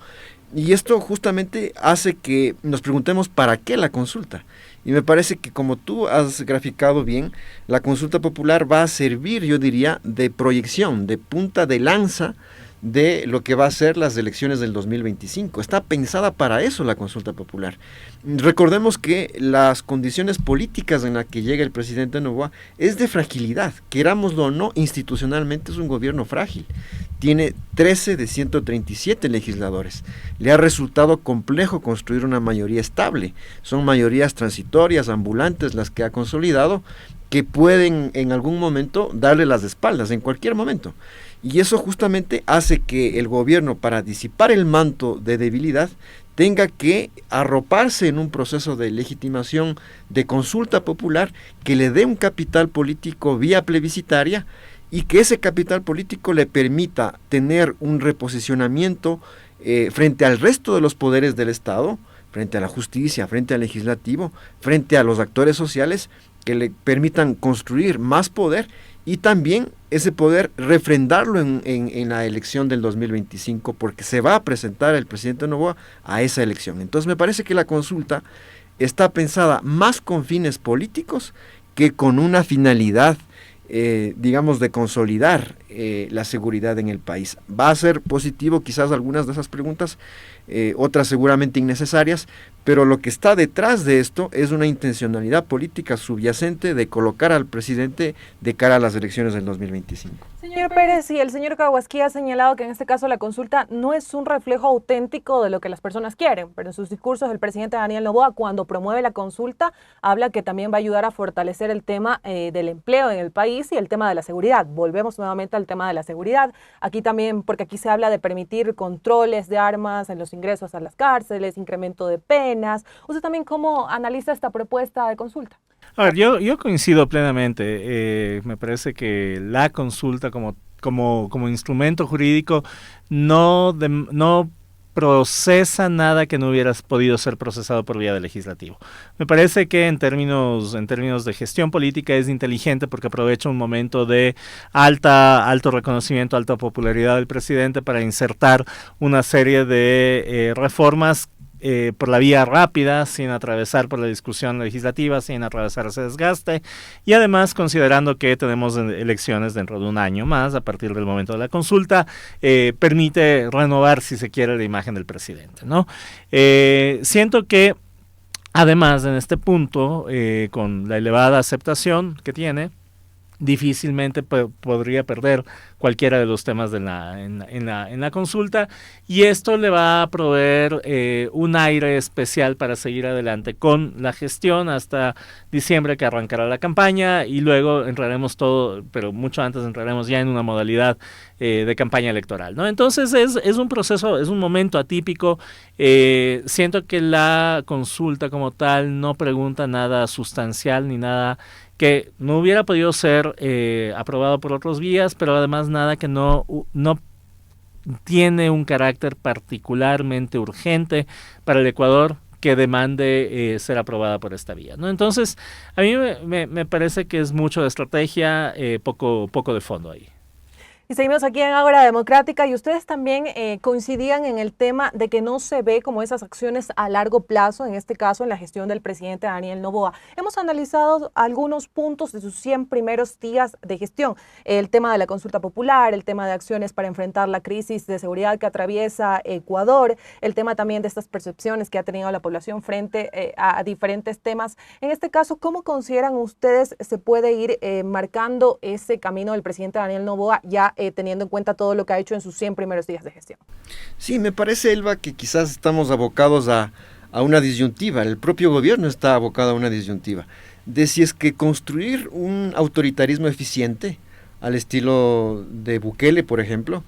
Y esto justamente hace que nos preguntemos ¿para qué la consulta? Y me parece que, como tú has graficado bien, la consulta popular va a servir, yo diría, de proyección, de punta de lanza de lo que va a ser las elecciones del 2025. Está pensada para eso la consulta popular. Recordemos que las condiciones políticas en las que llega el presidente Noboa es de fragilidad. Querámoslo o no, institucionalmente es un gobierno frágil. Tiene 13 de 137 legisladores. Le ha resultado complejo construir una mayoría estable. Son mayorías transitorias, ambulantes, las que ha consolidado, que pueden en algún momento darle las espaldas, en cualquier momento. Y eso justamente hace que el gobierno, para disipar el manto de debilidad, tenga que arroparse en un proceso de legitimación, de consulta popular, que le dé un capital político vía plebiscitaria, y que ese capital político le permita tener un reposicionamiento frente al resto de los poderes del Estado, frente a la justicia, frente al legislativo, frente a los actores sociales, que le permitan construir más poder y también ese poder refrendarlo en la elección del 2025, porque se va a presentar el presidente Noboa a esa elección. Entonces me parece que la consulta está pensada más con fines políticos que con una finalidad de consolidar la seguridad en el país. Va a ser positivo quizás algunas de esas preguntas, otras seguramente innecesarias, pero lo que está detrás de esto es una intencionalidad política subyacente de colocar al presidente de cara a las elecciones del 2025. Señor Pérez, y el señor Kawasaki ha señalado que en este caso la consulta no es un reflejo auténtico de lo que las personas quieren, pero en sus discursos el presidente Daniel Noboa, cuando promueve la consulta, habla que también va a ayudar a fortalecer el tema del empleo en el país y el tema de la seguridad. Volvemos nuevamente el tema de la seguridad. Aquí también, porque aquí se habla de permitir controles de armas en los ingresos a las cárceles, incremento de penas. ¿Usted también cómo analiza esta propuesta de consulta? A ver, yo coincido plenamente. Me parece que la consulta como instrumento jurídico no procesa nada que no hubiera podido ser procesado por vía del legislativo. Me parece que en términos de gestión política es inteligente porque aprovecha un momento de alto reconocimiento, alta popularidad del presidente para insertar una serie de reformas por la vía rápida, sin atravesar por la discusión legislativa, sin atravesar ese desgaste, y además considerando que tenemos elecciones dentro de un año más, a partir del momento de la consulta, permite renovar, si se quiere, la imagen del presidente, ¿no? Siento que, además, en este punto, con la elevada aceptación que tiene, difícilmente podría perder cualquiera de los temas en la consulta, y esto le va a proveer un aire especial para seguir adelante con la gestión hasta diciembre, que arrancará la campaña, y luego entraremos pero mucho antes entraremos ya en una modalidad de campaña electoral, ¿no? Entonces es un proceso, es un momento atípico. Siento que la consulta como tal no pregunta nada sustancial ni nada que no hubiera podido ser aprobado por otras vías, pero además nada que no tiene un carácter particularmente urgente para el Ecuador que demande ser aprobada por esta vía, ¿no? Entonces, a mí me parece que es mucho de estrategia, poco de fondo ahí. Y seguimos aquí en Ágora Democrática, y ustedes también coincidían en el tema de que no se ve como esas acciones a largo plazo, en este caso en la gestión del presidente Daniel Noboa. Hemos analizado algunos puntos de sus 100 primeros días de gestión, el tema de la consulta popular, el tema de acciones para enfrentar la crisis de seguridad que atraviesa Ecuador, el tema también de estas percepciones que ha tenido la población frente a diferentes temas. En este caso, ¿cómo consideran ustedes se puede ir marcando ese camino del presidente Daniel Noboa ya teniendo en cuenta todo lo que ha hecho en sus 100 primeros días de gestión? Sí, me parece, Elba, que quizás estamos abocados a una disyuntiva. El propio gobierno está abocado a una disyuntiva de si es que construir un autoritarismo eficiente al estilo de Bukele, por ejemplo,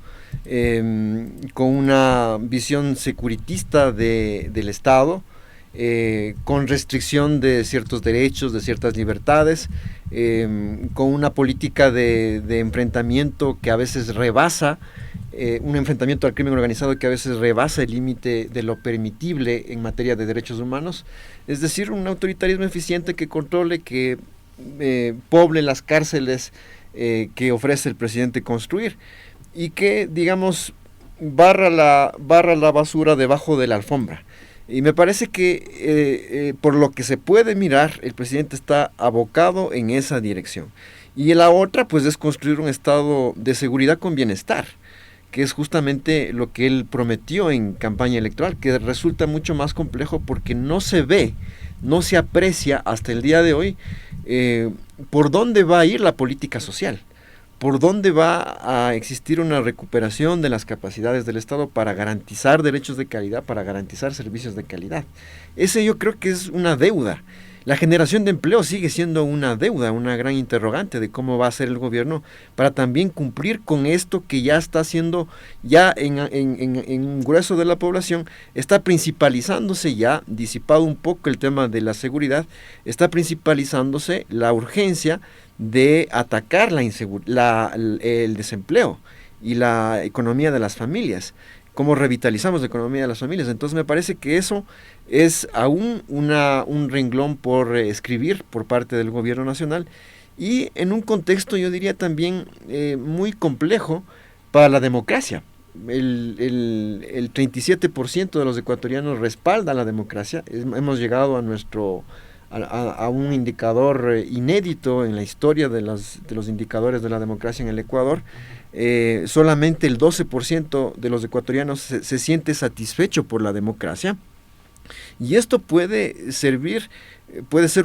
con una visión securitista del Estado, con restricción de ciertos derechos, de ciertas libertades, con una política de enfrentamiento que a veces rebasa, un enfrentamiento al crimen organizado que a veces rebasa el límite de lo permitible en materia de derechos humanos, es decir, un autoritarismo eficiente que controle, que poble las cárceles que ofrece el presidente construir, y que, digamos, barra la basura debajo de la alfombra. Y me parece que por lo que se puede mirar, el presidente está abocado en esa dirección. Y la otra, pues, es construir un estado de seguridad con bienestar, que es justamente lo que él prometió en campaña electoral, que resulta mucho más complejo porque no se ve, no se aprecia hasta el día de hoy por dónde va a ir la política social, por dónde va a existir una recuperación de las capacidades del Estado para garantizar derechos de calidad, para garantizar servicios de calidad. Ese yo creo que es una deuda. La generación de empleo sigue siendo una deuda, una gran interrogante de cómo va a ser el gobierno para también cumplir con esto que ya está haciendo, ya en un grueso de la población, está principalizándose ya, disipado un poco el tema de la seguridad, está principalizándose la urgencia de atacar el desempleo y la economía de las familias. ¿Cómo revitalizamos la economía de las familias? Entonces me parece que eso es aún un renglón por escribir por parte del gobierno nacional, y en un contexto, yo diría, también muy complejo para la democracia. El 37% de los ecuatorianos respalda la democracia. Hemos llegado a un indicador inédito en la historia de los indicadores de la democracia en el Ecuador. Solamente el 12% de los ecuatorianos se siente satisfecho por la democracia, y esto puede ser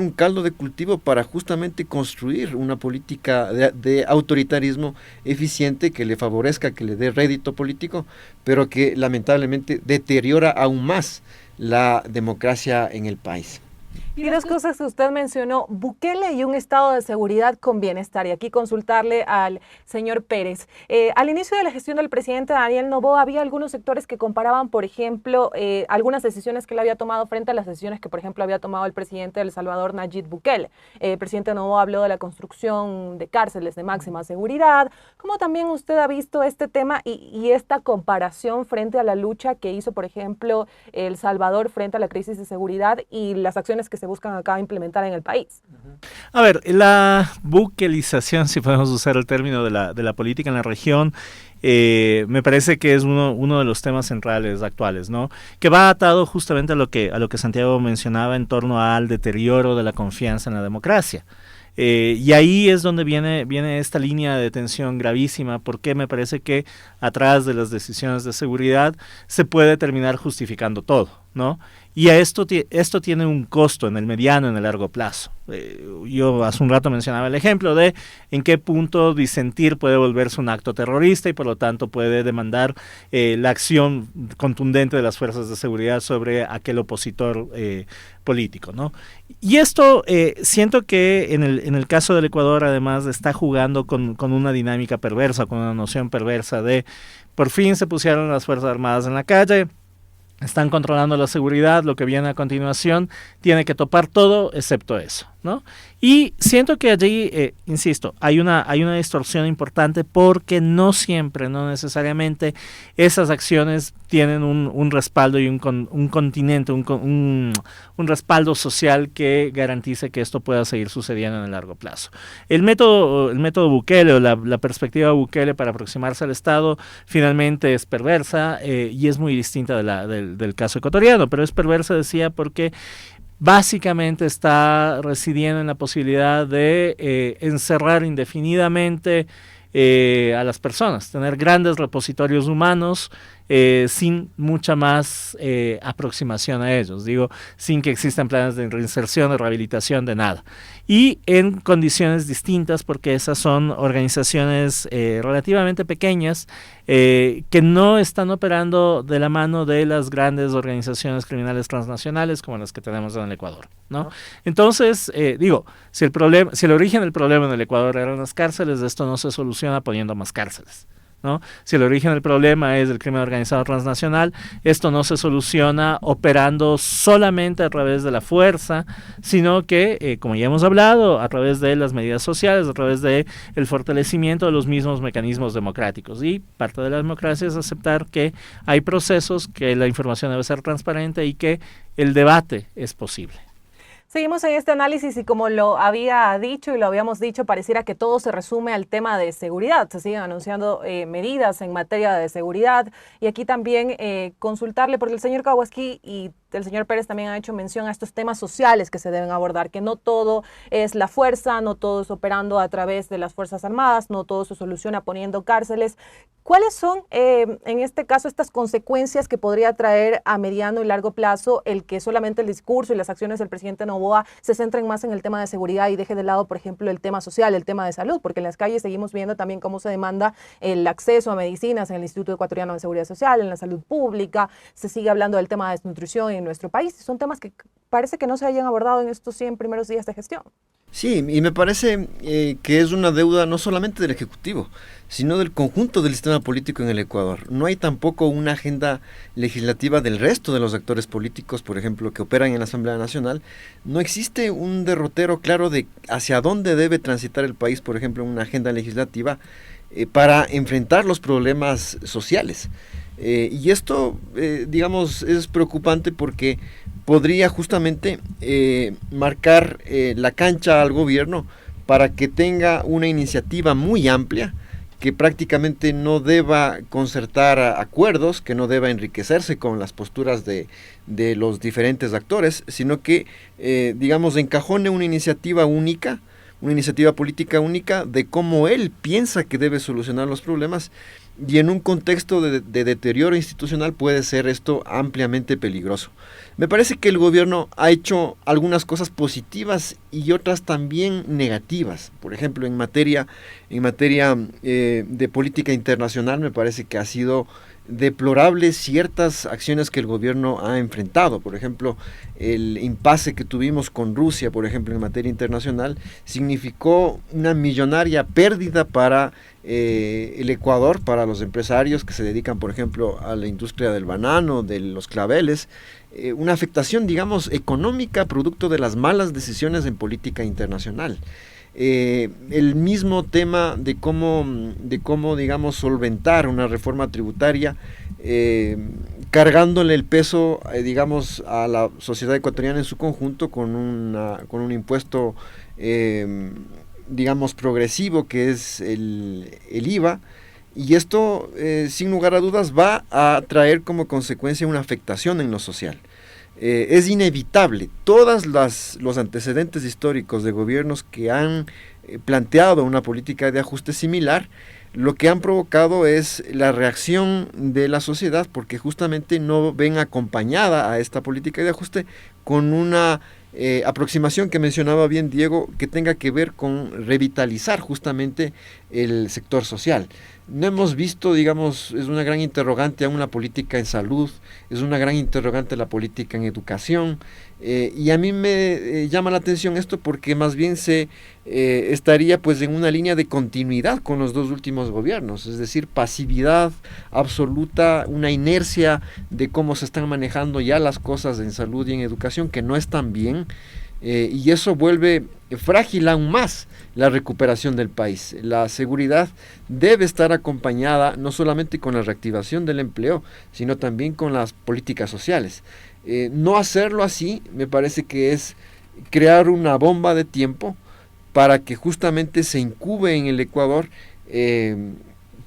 un caldo de cultivo para justamente construir una política de autoritarismo eficiente que le favorezca, que le dé rédito político, pero que lamentablemente deteriora aún más la democracia en el país. Y dos cosas que usted mencionó, Bukele y un estado de seguridad con bienestar. Y aquí consultarle al señor Pérez. Al inicio de la gestión del presidente Daniel Noboa había algunos sectores que comparaban, por ejemplo, algunas decisiones que él había tomado frente a las decisiones que, por ejemplo, había tomado el presidente de El Salvador, Nayib Bukele. El presidente Noboa habló de la construcción de cárceles de máxima seguridad. ¿Cómo también usted ha visto este tema y esta comparación frente a la lucha que hizo, por ejemplo, El Salvador frente a la crisis de seguridad y las acciones que se buscan acá implementar en el país? A ver, la buquelización, si podemos usar el término de la política en la región, me parece que es uno de los temas centrales actuales, ¿no? Que va atado justamente a lo que Santiago mencionaba en torno al deterioro de la confianza en la democracia. Y ahí es donde viene esta línea de tensión gravísima, porque me parece que atrás de las decisiones de seguridad se puede terminar justificando todo, ¿no? Y esto tiene un costo en el mediano, en el largo plazo. Yo hace un rato mencionaba el ejemplo de en qué punto disentir puede volverse un acto terrorista y por lo tanto puede demandar la acción contundente de las fuerzas de seguridad sobre aquel opositor político, ¿no? Y esto siento que en el caso del Ecuador además está jugando con una dinámica perversa, con una noción perversa de por fin se pusieron las Fuerzas Armadas en la calle, están controlando la seguridad, lo que viene a continuación tiene que topar todo excepto eso, ¿no? Y siento que allí, insisto, hay una distorsión importante porque no siempre, no necesariamente esas acciones tienen un respaldo y un continente, un respaldo social que garantice que esto pueda seguir sucediendo en el largo plazo. El método Bukele o la perspectiva de Bukele para aproximarse al Estado finalmente es perversa y es muy distinta del caso ecuatoriano, pero es perversa, decía, porque básicamente está residiendo en la posibilidad de encerrar indefinidamente a las personas, tener grandes repositorios humanos sin mucha más aproximación a ellos, digo, sin que existan planes de reinserción, de rehabilitación, de nada. Y en condiciones distintas, porque esas son organizaciones relativamente pequeñas que no están operando de la mano de las grandes organizaciones criminales transnacionales como las que tenemos en el Ecuador, ¿no? Entonces, si el origen del problema en el Ecuador eran las cárceles, esto no se soluciona poniendo más cárceles, ¿no? Si el origen del problema es el crimen organizado transnacional, esto no se soluciona operando solamente a través de la fuerza, sino que, como ya hemos hablado, a través de las medidas sociales, a través de el fortalecimiento de los mismos mecanismos democráticos. Y parte de la democracia es aceptar que hay procesos, que la información debe ser transparente y que el debate es posible. Seguimos en este análisis y como lo había dicho y lo habíamos dicho, pareciera que todo se resume al tema de seguridad. Se siguen anunciando medidas en materia de seguridad y aquí también consultarle, porque el señor Kawaski y el señor Pérez también ha hecho mención a estos temas sociales que se deben abordar, que no todo es la fuerza, no todo es operando a través de las Fuerzas Armadas, no todo se soluciona poniendo cárceles. ¿Cuáles son, en este caso, estas consecuencias que podría traer a mediano y largo plazo el que solamente el discurso y las acciones del presidente Noboa se centren más en el tema de seguridad y deje de lado, por ejemplo, el tema social, el tema de salud? Porque en las calles seguimos viendo también cómo se demanda el acceso a medicinas en el Instituto Ecuatoriano de Seguridad Social, en la salud pública, se sigue hablando del tema de desnutrición en nuestro país. Son temas que parece que no se hayan abordado en estos 100 primeros días de gestión. Sí, y me parece que es una deuda no solamente del Ejecutivo, sino del conjunto del sistema político en el Ecuador. No hay tampoco una agenda legislativa del resto de los actores políticos, por ejemplo, que operan en la Asamblea Nacional. No existe un derrotero claro de hacia dónde debe transitar el país, por ejemplo, en una agenda legislativa para enfrentar los problemas sociales. Y esto, digamos, es preocupante porque podría justamente marcar la cancha al gobierno para que tenga una iniciativa muy amplia, que prácticamente no deba concertar acuerdos, que no deba enriquecerse con las posturas de los diferentes actores, sino que, digamos, encajone una iniciativa única, una iniciativa política única de cómo él piensa que debe solucionar los problemas. Y en un contexto de deterioro institucional puede ser esto ampliamente peligroso. Me parece que el gobierno ha hecho algunas cosas positivas y otras también negativas. Por ejemplo, en materia de política internacional me parece que ha sido deplorables ciertas acciones que el gobierno ha enfrentado. Por ejemplo, el impasse que tuvimos con Rusia, por ejemplo, en materia internacional, significó una millonaria pérdida para el Ecuador, para los empresarios que se dedican, por ejemplo, a la industria del banano, de los claveles, una afectación, digamos, económica producto de las malas decisiones en política internacional. El mismo tema de cómo, digamos, solventar una reforma tributaria, cargándole el peso, digamos, a la sociedad ecuatoriana en su conjunto con un impuesto, digamos, progresivo, que es el IVA, y esto, sin lugar a dudas, va a traer como consecuencia una afectación en lo social. Es inevitable. Todos los antecedentes históricos de gobiernos que han planteado una política de ajuste similar, lo que han provocado es la reacción de la sociedad, porque justamente no ven acompañada a esta política de ajuste con una aproximación que mencionaba bien Diego, que tenga que ver con revitalizar justamente el sector social. No hemos visto, digamos, es una gran interrogante aún la política en salud, es una gran interrogante la política en educación, y a mí me llama la atención esto porque más bien se estaría pues en una línea de continuidad con los dos últimos gobiernos, es decir, pasividad absoluta, una inercia de cómo se están manejando ya las cosas en salud y en educación que no están bien, y eso vuelve frágil aún más la recuperación del país. La seguridad debe estar acompañada no solamente con la reactivación del empleo, sino también con las políticas sociales. No hacerlo así me parece que es crear una bomba de tiempo para que justamente se incube en el Ecuador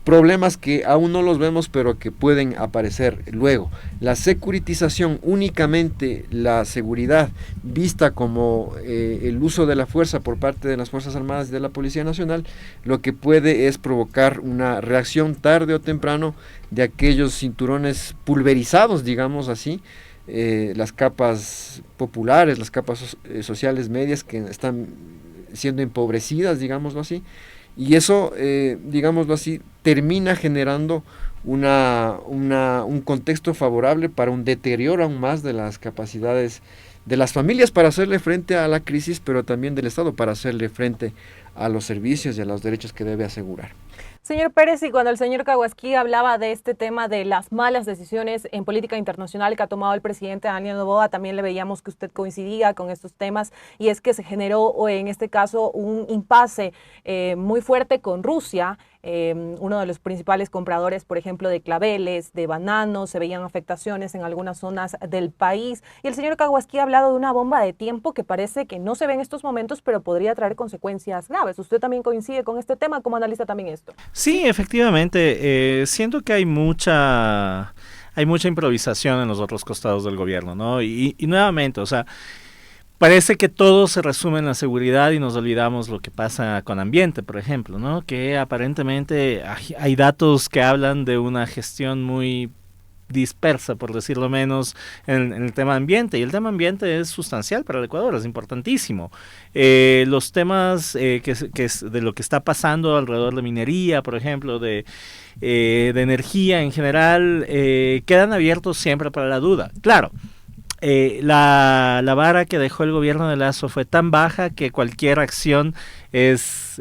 problemas que aún no los vemos, pero que pueden aparecer luego. La securitización, únicamente la seguridad vista como el uso de la fuerza por parte de las Fuerzas Armadas y de la Policía Nacional, lo que puede es provocar una reacción tarde o temprano de aquellos cinturones pulverizados, digamos así, las capas populares, las capas sociales medias que están siendo empobrecidas, digámoslo así, y eso, digámoslo así, termina generando un contexto favorable para un deterioro aún más de las capacidades de las familias para hacerle frente a la crisis, pero también del Estado para hacerle frente a los servicios y a los derechos que debe asegurar. Señor Pérez, y cuando el señor Caguasquí hablaba de este tema de las malas decisiones en política internacional que ha tomado el presidente Daniel Noboa, también le veíamos que usted coincidía con estos temas, y es que se generó en este caso un impasse muy fuerte con Rusia, uno de los principales compradores, por ejemplo, de claveles, de bananos. Se veían afectaciones en algunas zonas del país, y el señor Caguasquí ha hablado de una bomba de tiempo que parece que no se ve en estos momentos, pero podría traer consecuencias graves. ¿Usted también coincide con este tema? ¿Cómo analiza también esto? Sí, efectivamente. Siento que hay mucha improvisación en los otros costados del gobierno, ¿no? Y nuevamente, o sea, parece que todo se resume en la seguridad y nos olvidamos lo que pasa con ambiente, por ejemplo, ¿no? Que aparentemente hay datos que hablan de una gestión muy dispersa, por decirlo menos, en el tema ambiente, y el tema ambiente es sustancial para el Ecuador, es importantísimo. Los temas que es de lo que está pasando alrededor de minería, por ejemplo, de energía en general, quedan abiertos siempre para la duda. Claro, la vara que dejó el gobierno de Lasso fue tan baja que cualquier acción es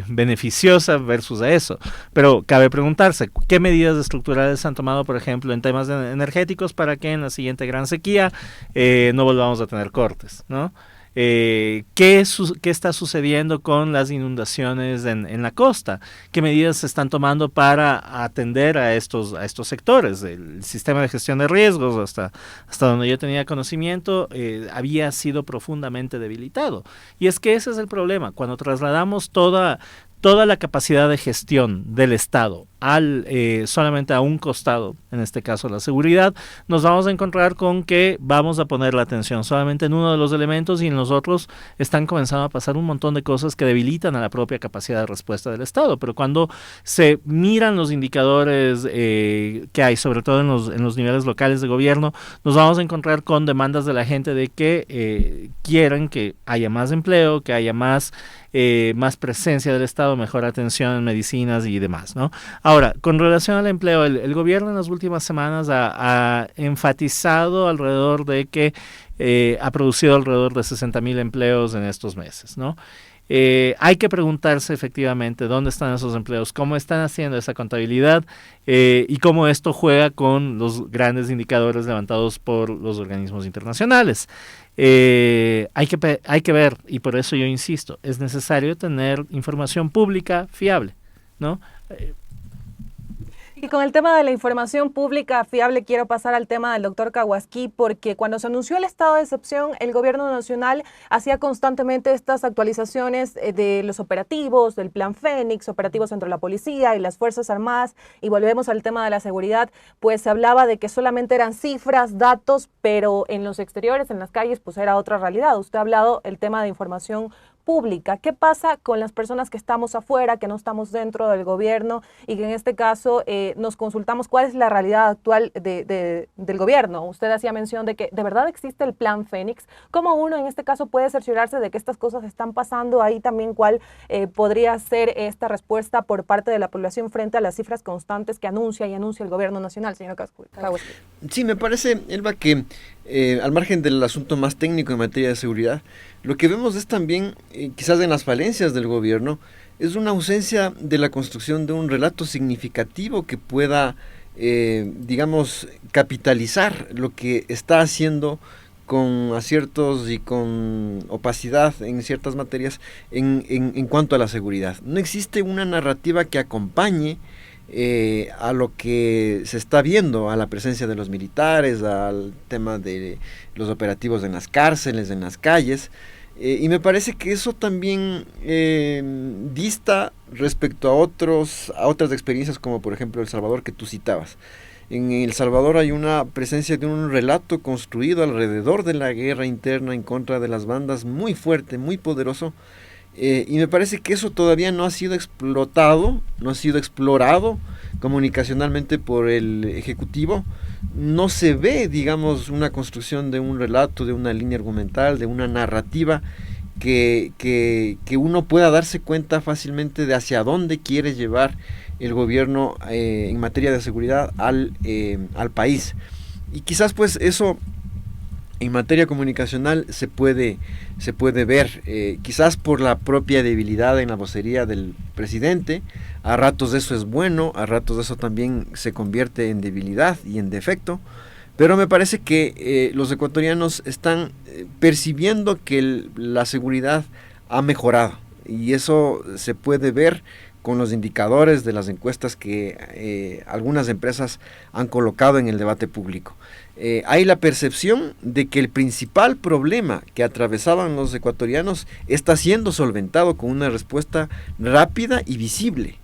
beneficiosa versus a eso, pero cabe preguntarse qué medidas estructurales han tomado, por ejemplo, en temas energéticos para que en la siguiente gran sequía no volvamos a tener cortes, ¿no? ¿Qué está sucediendo con las inundaciones en la costa? ¿Qué medidas se están tomando para atender a estos sectores? El sistema de gestión de riesgos, hasta donde yo tenía conocimiento, había sido profundamente debilitado. Y es que ese es el problema. Cuando trasladamos toda la capacidad de gestión del Estado solamente a un costado, en este caso la seguridad, nos vamos a encontrar con que vamos a poner la atención solamente en uno de los elementos y en los otros están comenzando a pasar un montón de cosas que debilitan a la propia capacidad de respuesta del Estado. Pero cuando se miran los indicadores que hay, sobre todo en los niveles locales de gobierno, nos vamos a encontrar con demandas de la gente de que quieren que haya más empleo, que haya más presencia del Estado, mejor atención en medicinas y demás, ¿no? Ahora, con relación al empleo, el gobierno en las últimas semanas ha enfatizado alrededor de que ha producido alrededor de 60,000 empleos en estos meses, ¿no? Hay que preguntarse efectivamente dónde están esos empleos, cómo están haciendo esa contabilidad y cómo esto juega con los grandes indicadores levantados por los organismos internacionales. Hay que ver, y por eso yo insisto, es necesario tener información pública fiable, ¿no? Y con el tema de la información pública fiable, quiero pasar al tema del doctor Kawasaki, porque cuando se anunció el estado de excepción, el gobierno nacional hacía constantemente estas actualizaciones de los operativos, del Plan Fénix, operativos entre la policía y las Fuerzas Armadas, y volvemos al tema de la seguridad, pues se hablaba de que solamente eran cifras, datos, pero en los exteriores, en las calles, pues era otra realidad. Usted ha hablado el tema de información pública. ¿Qué pasa con las personas que estamos afuera, que no estamos dentro del gobierno y que en este caso nos consultamos cuál es la realidad actual del gobierno? Usted hacía mención de que de verdad existe el Plan Fénix. ¿Cómo uno en este caso puede cerciorarse de que estas cosas están pasando ahí también? ¿Cuál podría ser esta respuesta por parte de la población frente a las cifras constantes que anuncia el gobierno nacional, señor Kawasaki? Sí, me parece, Elba, que al margen del asunto más técnico en materia de seguridad, lo que vemos es también, quizás en las falencias del gobierno, es una ausencia de la construcción de un relato significativo que pueda, digamos, capitalizar lo que está haciendo con aciertos y con opacidad en ciertas materias en cuanto a la seguridad. No existe una narrativa que acompañe a lo que se está viendo, a la presencia de los militares, al tema de los operativos en las cárceles, en las calles, y me parece que eso también dista respecto a otras experiencias, como por ejemplo El Salvador, que tú citabas. En El Salvador hay una presencia de un relato construido alrededor de la guerra interna en contra de las bandas muy fuerte, muy poderoso, y me parece que eso todavía no ha sido explotado, no ha sido explorado comunicacionalmente por el Ejecutivo. No se ve, digamos, una construcción de un relato, de una línea argumental, de una narrativa que uno pueda darse cuenta fácilmente de hacia dónde quiere llevar el gobierno en materia de seguridad al país. Y quizás pues eso en materia comunicacional se puede ver, quizás por la propia debilidad en la vocería del presidente. A ratos eso es bueno, a ratos eso también se convierte en debilidad y en defecto, pero me parece que los ecuatorianos están percibiendo que la seguridad ha mejorado, y eso se puede ver con los indicadores de las encuestas que algunas empresas han colocado en el debate público. Hay la percepción de que el principal problema que atravesaban los ecuatorianos está siendo solventado con una respuesta rápida y visible.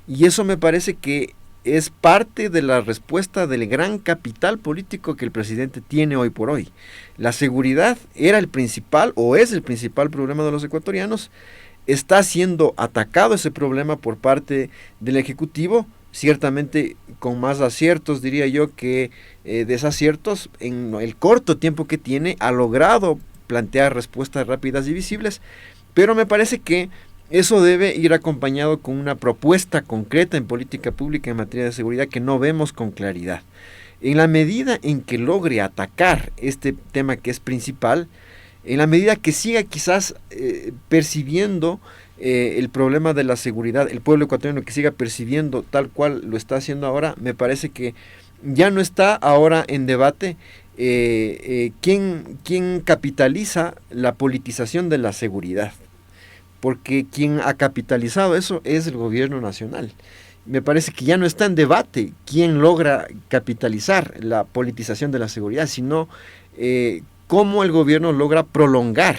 Y eso me parece que es parte de la respuesta del gran capital político que el presidente tiene hoy por hoy. La seguridad era el principal o es el principal problema de los ecuatorianos. Está siendo atacado ese problema por parte del Ejecutivo, ciertamente con más aciertos, diría yo, que desaciertos. En el corto tiempo que tiene, ha logrado plantear respuestas rápidas y visibles, pero me parece que eso debe ir acompañado con una propuesta concreta en política pública en materia de seguridad que no vemos con claridad. En la medida en que logre atacar este tema que es principal, en la medida que siga quizás percibiendo el problema de la seguridad, el pueblo ecuatoriano que siga percibiendo tal cual lo está haciendo ahora, me parece que ya no está ahora en debate quién capitaliza la politización de la seguridad, porque quien ha capitalizado eso es el gobierno nacional. Me parece que ya no está en debate quién logra capitalizar la politización de la seguridad, sino cómo el gobierno logra prolongar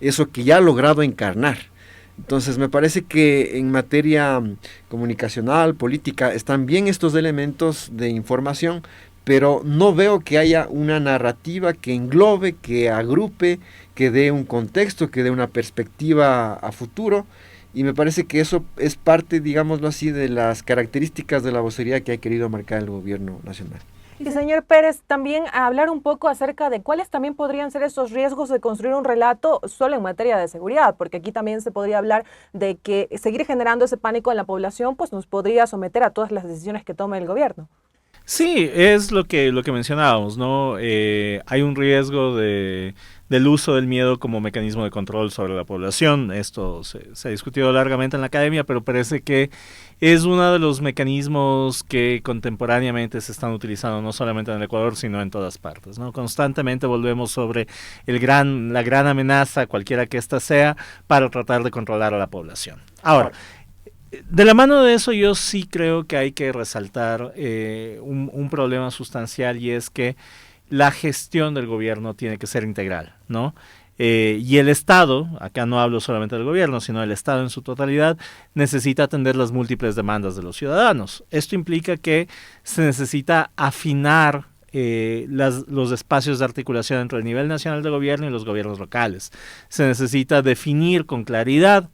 eso que ya ha logrado encarnar. Entonces me parece que en materia comunicacional, política, están bien estos elementos de información, pero no veo que haya una narrativa que englobe, que agrupe, que dé un contexto, que dé una perspectiva a futuro, y me parece que eso es parte, digámoslo así, de las características de la vocería que ha querido marcar el gobierno nacional. Y señor Pérez, también hablar un poco acerca de cuáles también podrían ser esos riesgos de construir un relato solo en materia de seguridad, porque aquí también se podría hablar de que seguir generando ese pánico en la población pues nos podría someter a todas las decisiones que tome el gobierno. Sí, es lo que mencionábamos, ¿no? Hay un riesgo del uso del miedo como mecanismo de control sobre la población. Esto se ha discutido largamente en la academia, pero parece que es uno de los mecanismos que contemporáneamente se están utilizando no solamente en el Ecuador, sino en todas partes, ¿no? Constantemente volvemos sobre la gran amenaza, cualquiera que ésta sea, para tratar de controlar a la población. Ahora, de la mano de eso yo sí creo que hay que resaltar un problema sustancial, y es que la gestión del gobierno tiene que ser integral, ¿no? Y el Estado, acá no hablo solamente del gobierno, sino el Estado en su totalidad, necesita atender las múltiples demandas de los ciudadanos. Esto implica que se necesita afinar los espacios de articulación entre el nivel nacional de gobierno y los gobiernos locales. Se necesita definir con claridad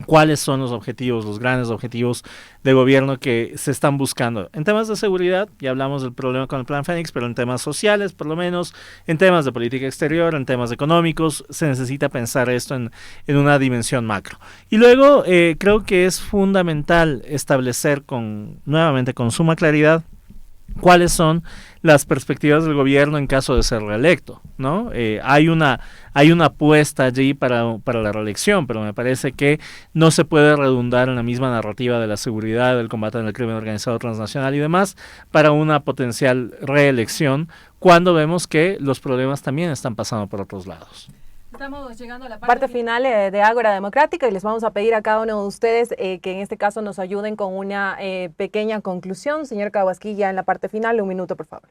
cuáles son los objetivos, los grandes objetivos de gobierno que se están buscando. En temas de seguridad, ya hablamos del problema con el Plan Fénix, pero en temas sociales, por lo menos, en temas de política exterior, en temas económicos, se necesita pensar esto en una dimensión macro. Y luego, creo que es fundamental establecer nuevamente con suma claridad cuáles son las perspectivas del gobierno en caso de ser reelecto, ¿no? Hay una apuesta allí para la reelección, pero me parece que no se puede redundar en la misma narrativa de la seguridad, del combate al crimen organizado transnacional y demás para una potencial reelección, cuando vemos que los problemas también están pasando por otros lados. Estamos llegando a la parte final de Ágora Democrática y les vamos a pedir a cada uno de ustedes que en este caso nos ayuden con una pequeña conclusión. Señor Kawasaki, en la parte final, 1 minuto, por favor.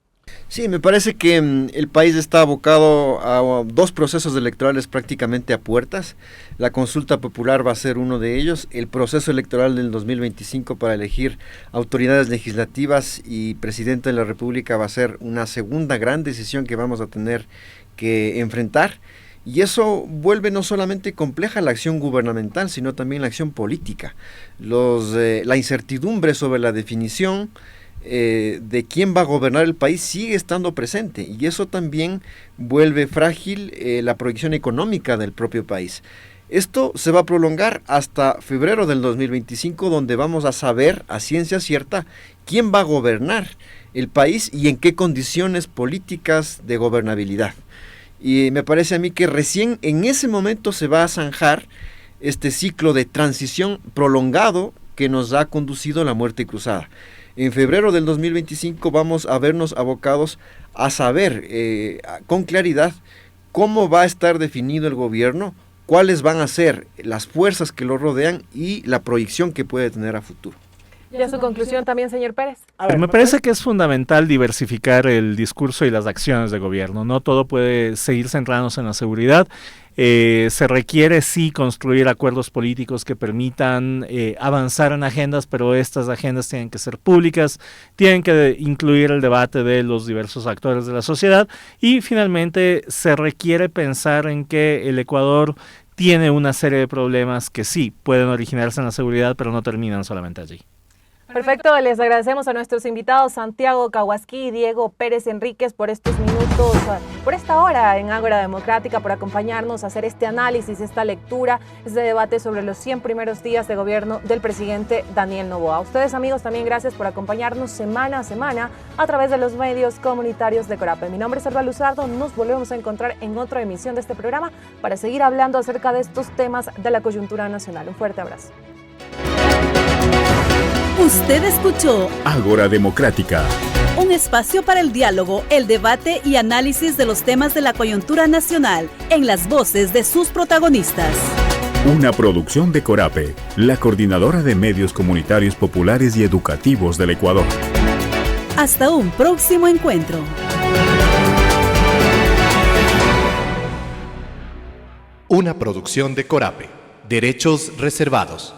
Sí, me parece que el país está abocado a 2 procesos electorales prácticamente a puertas. La consulta popular va a ser uno de ellos. El proceso electoral del 2025 para elegir autoridades legislativas y presidente de la República va a ser una segunda gran decisión que vamos a tener que enfrentar. Y eso vuelve no solamente compleja la acción gubernamental, sino también la acción política. La incertidumbre sobre la definición de quién va a gobernar el país sigue estando presente, y eso también vuelve frágil la proyección económica del propio país. Esto se va a prolongar hasta febrero del 2025, donde vamos a saber a ciencia cierta quién va a gobernar el país y en qué condiciones políticas de gobernabilidad. Y me parece a mí que recién en ese momento se va a zanjar este ciclo de transición prolongado que nos ha conducido a la muerte cruzada. En febrero del 2025 vamos a vernos abocados a saber con claridad cómo va a estar definido el gobierno, cuáles van a ser las fuerzas que lo rodean y la proyección que puede tener a futuro. ¿Y a su conclusión también, señor Pérez? Pero me parece que es fundamental diversificar el discurso y las acciones de gobierno. No todo puede seguir centrándose en la seguridad. Se requiere sí construir acuerdos políticos que permitan avanzar en agendas, pero estas agendas tienen que ser públicas, tienen que incluir el debate de los diversos actores de la sociedad, y finalmente se requiere pensar en que el Ecuador tiene una serie de problemas que sí pueden originarse en la seguridad, pero no terminan solamente allí. Perfecto, les agradecemos a nuestros invitados Santiago Kawasaki y Diego Pérez Enríquez por estos minutos, por esta hora en Ágora Democrática, por acompañarnos a hacer este análisis, esta lectura, este debate sobre los 100 primeros días de gobierno del presidente Daniel Noboa. A ustedes, amigos, también gracias por acompañarnos semana a semana a través de los medios comunitarios de Corape. Mi nombre es Elba Luzardo, nos volvemos a encontrar en otra emisión de este programa para seguir hablando acerca de estos temas de la coyuntura nacional. Un fuerte abrazo. Usted escuchó Ágora Democrática, un espacio para el diálogo, el debate y análisis de los temas de la coyuntura nacional en las voces de sus protagonistas. una producción de Corape, la coordinadora de medios comunitarios populares y educativos del Ecuador. Hasta un próximo encuentro. Una producción de Corape. Derechos reservados.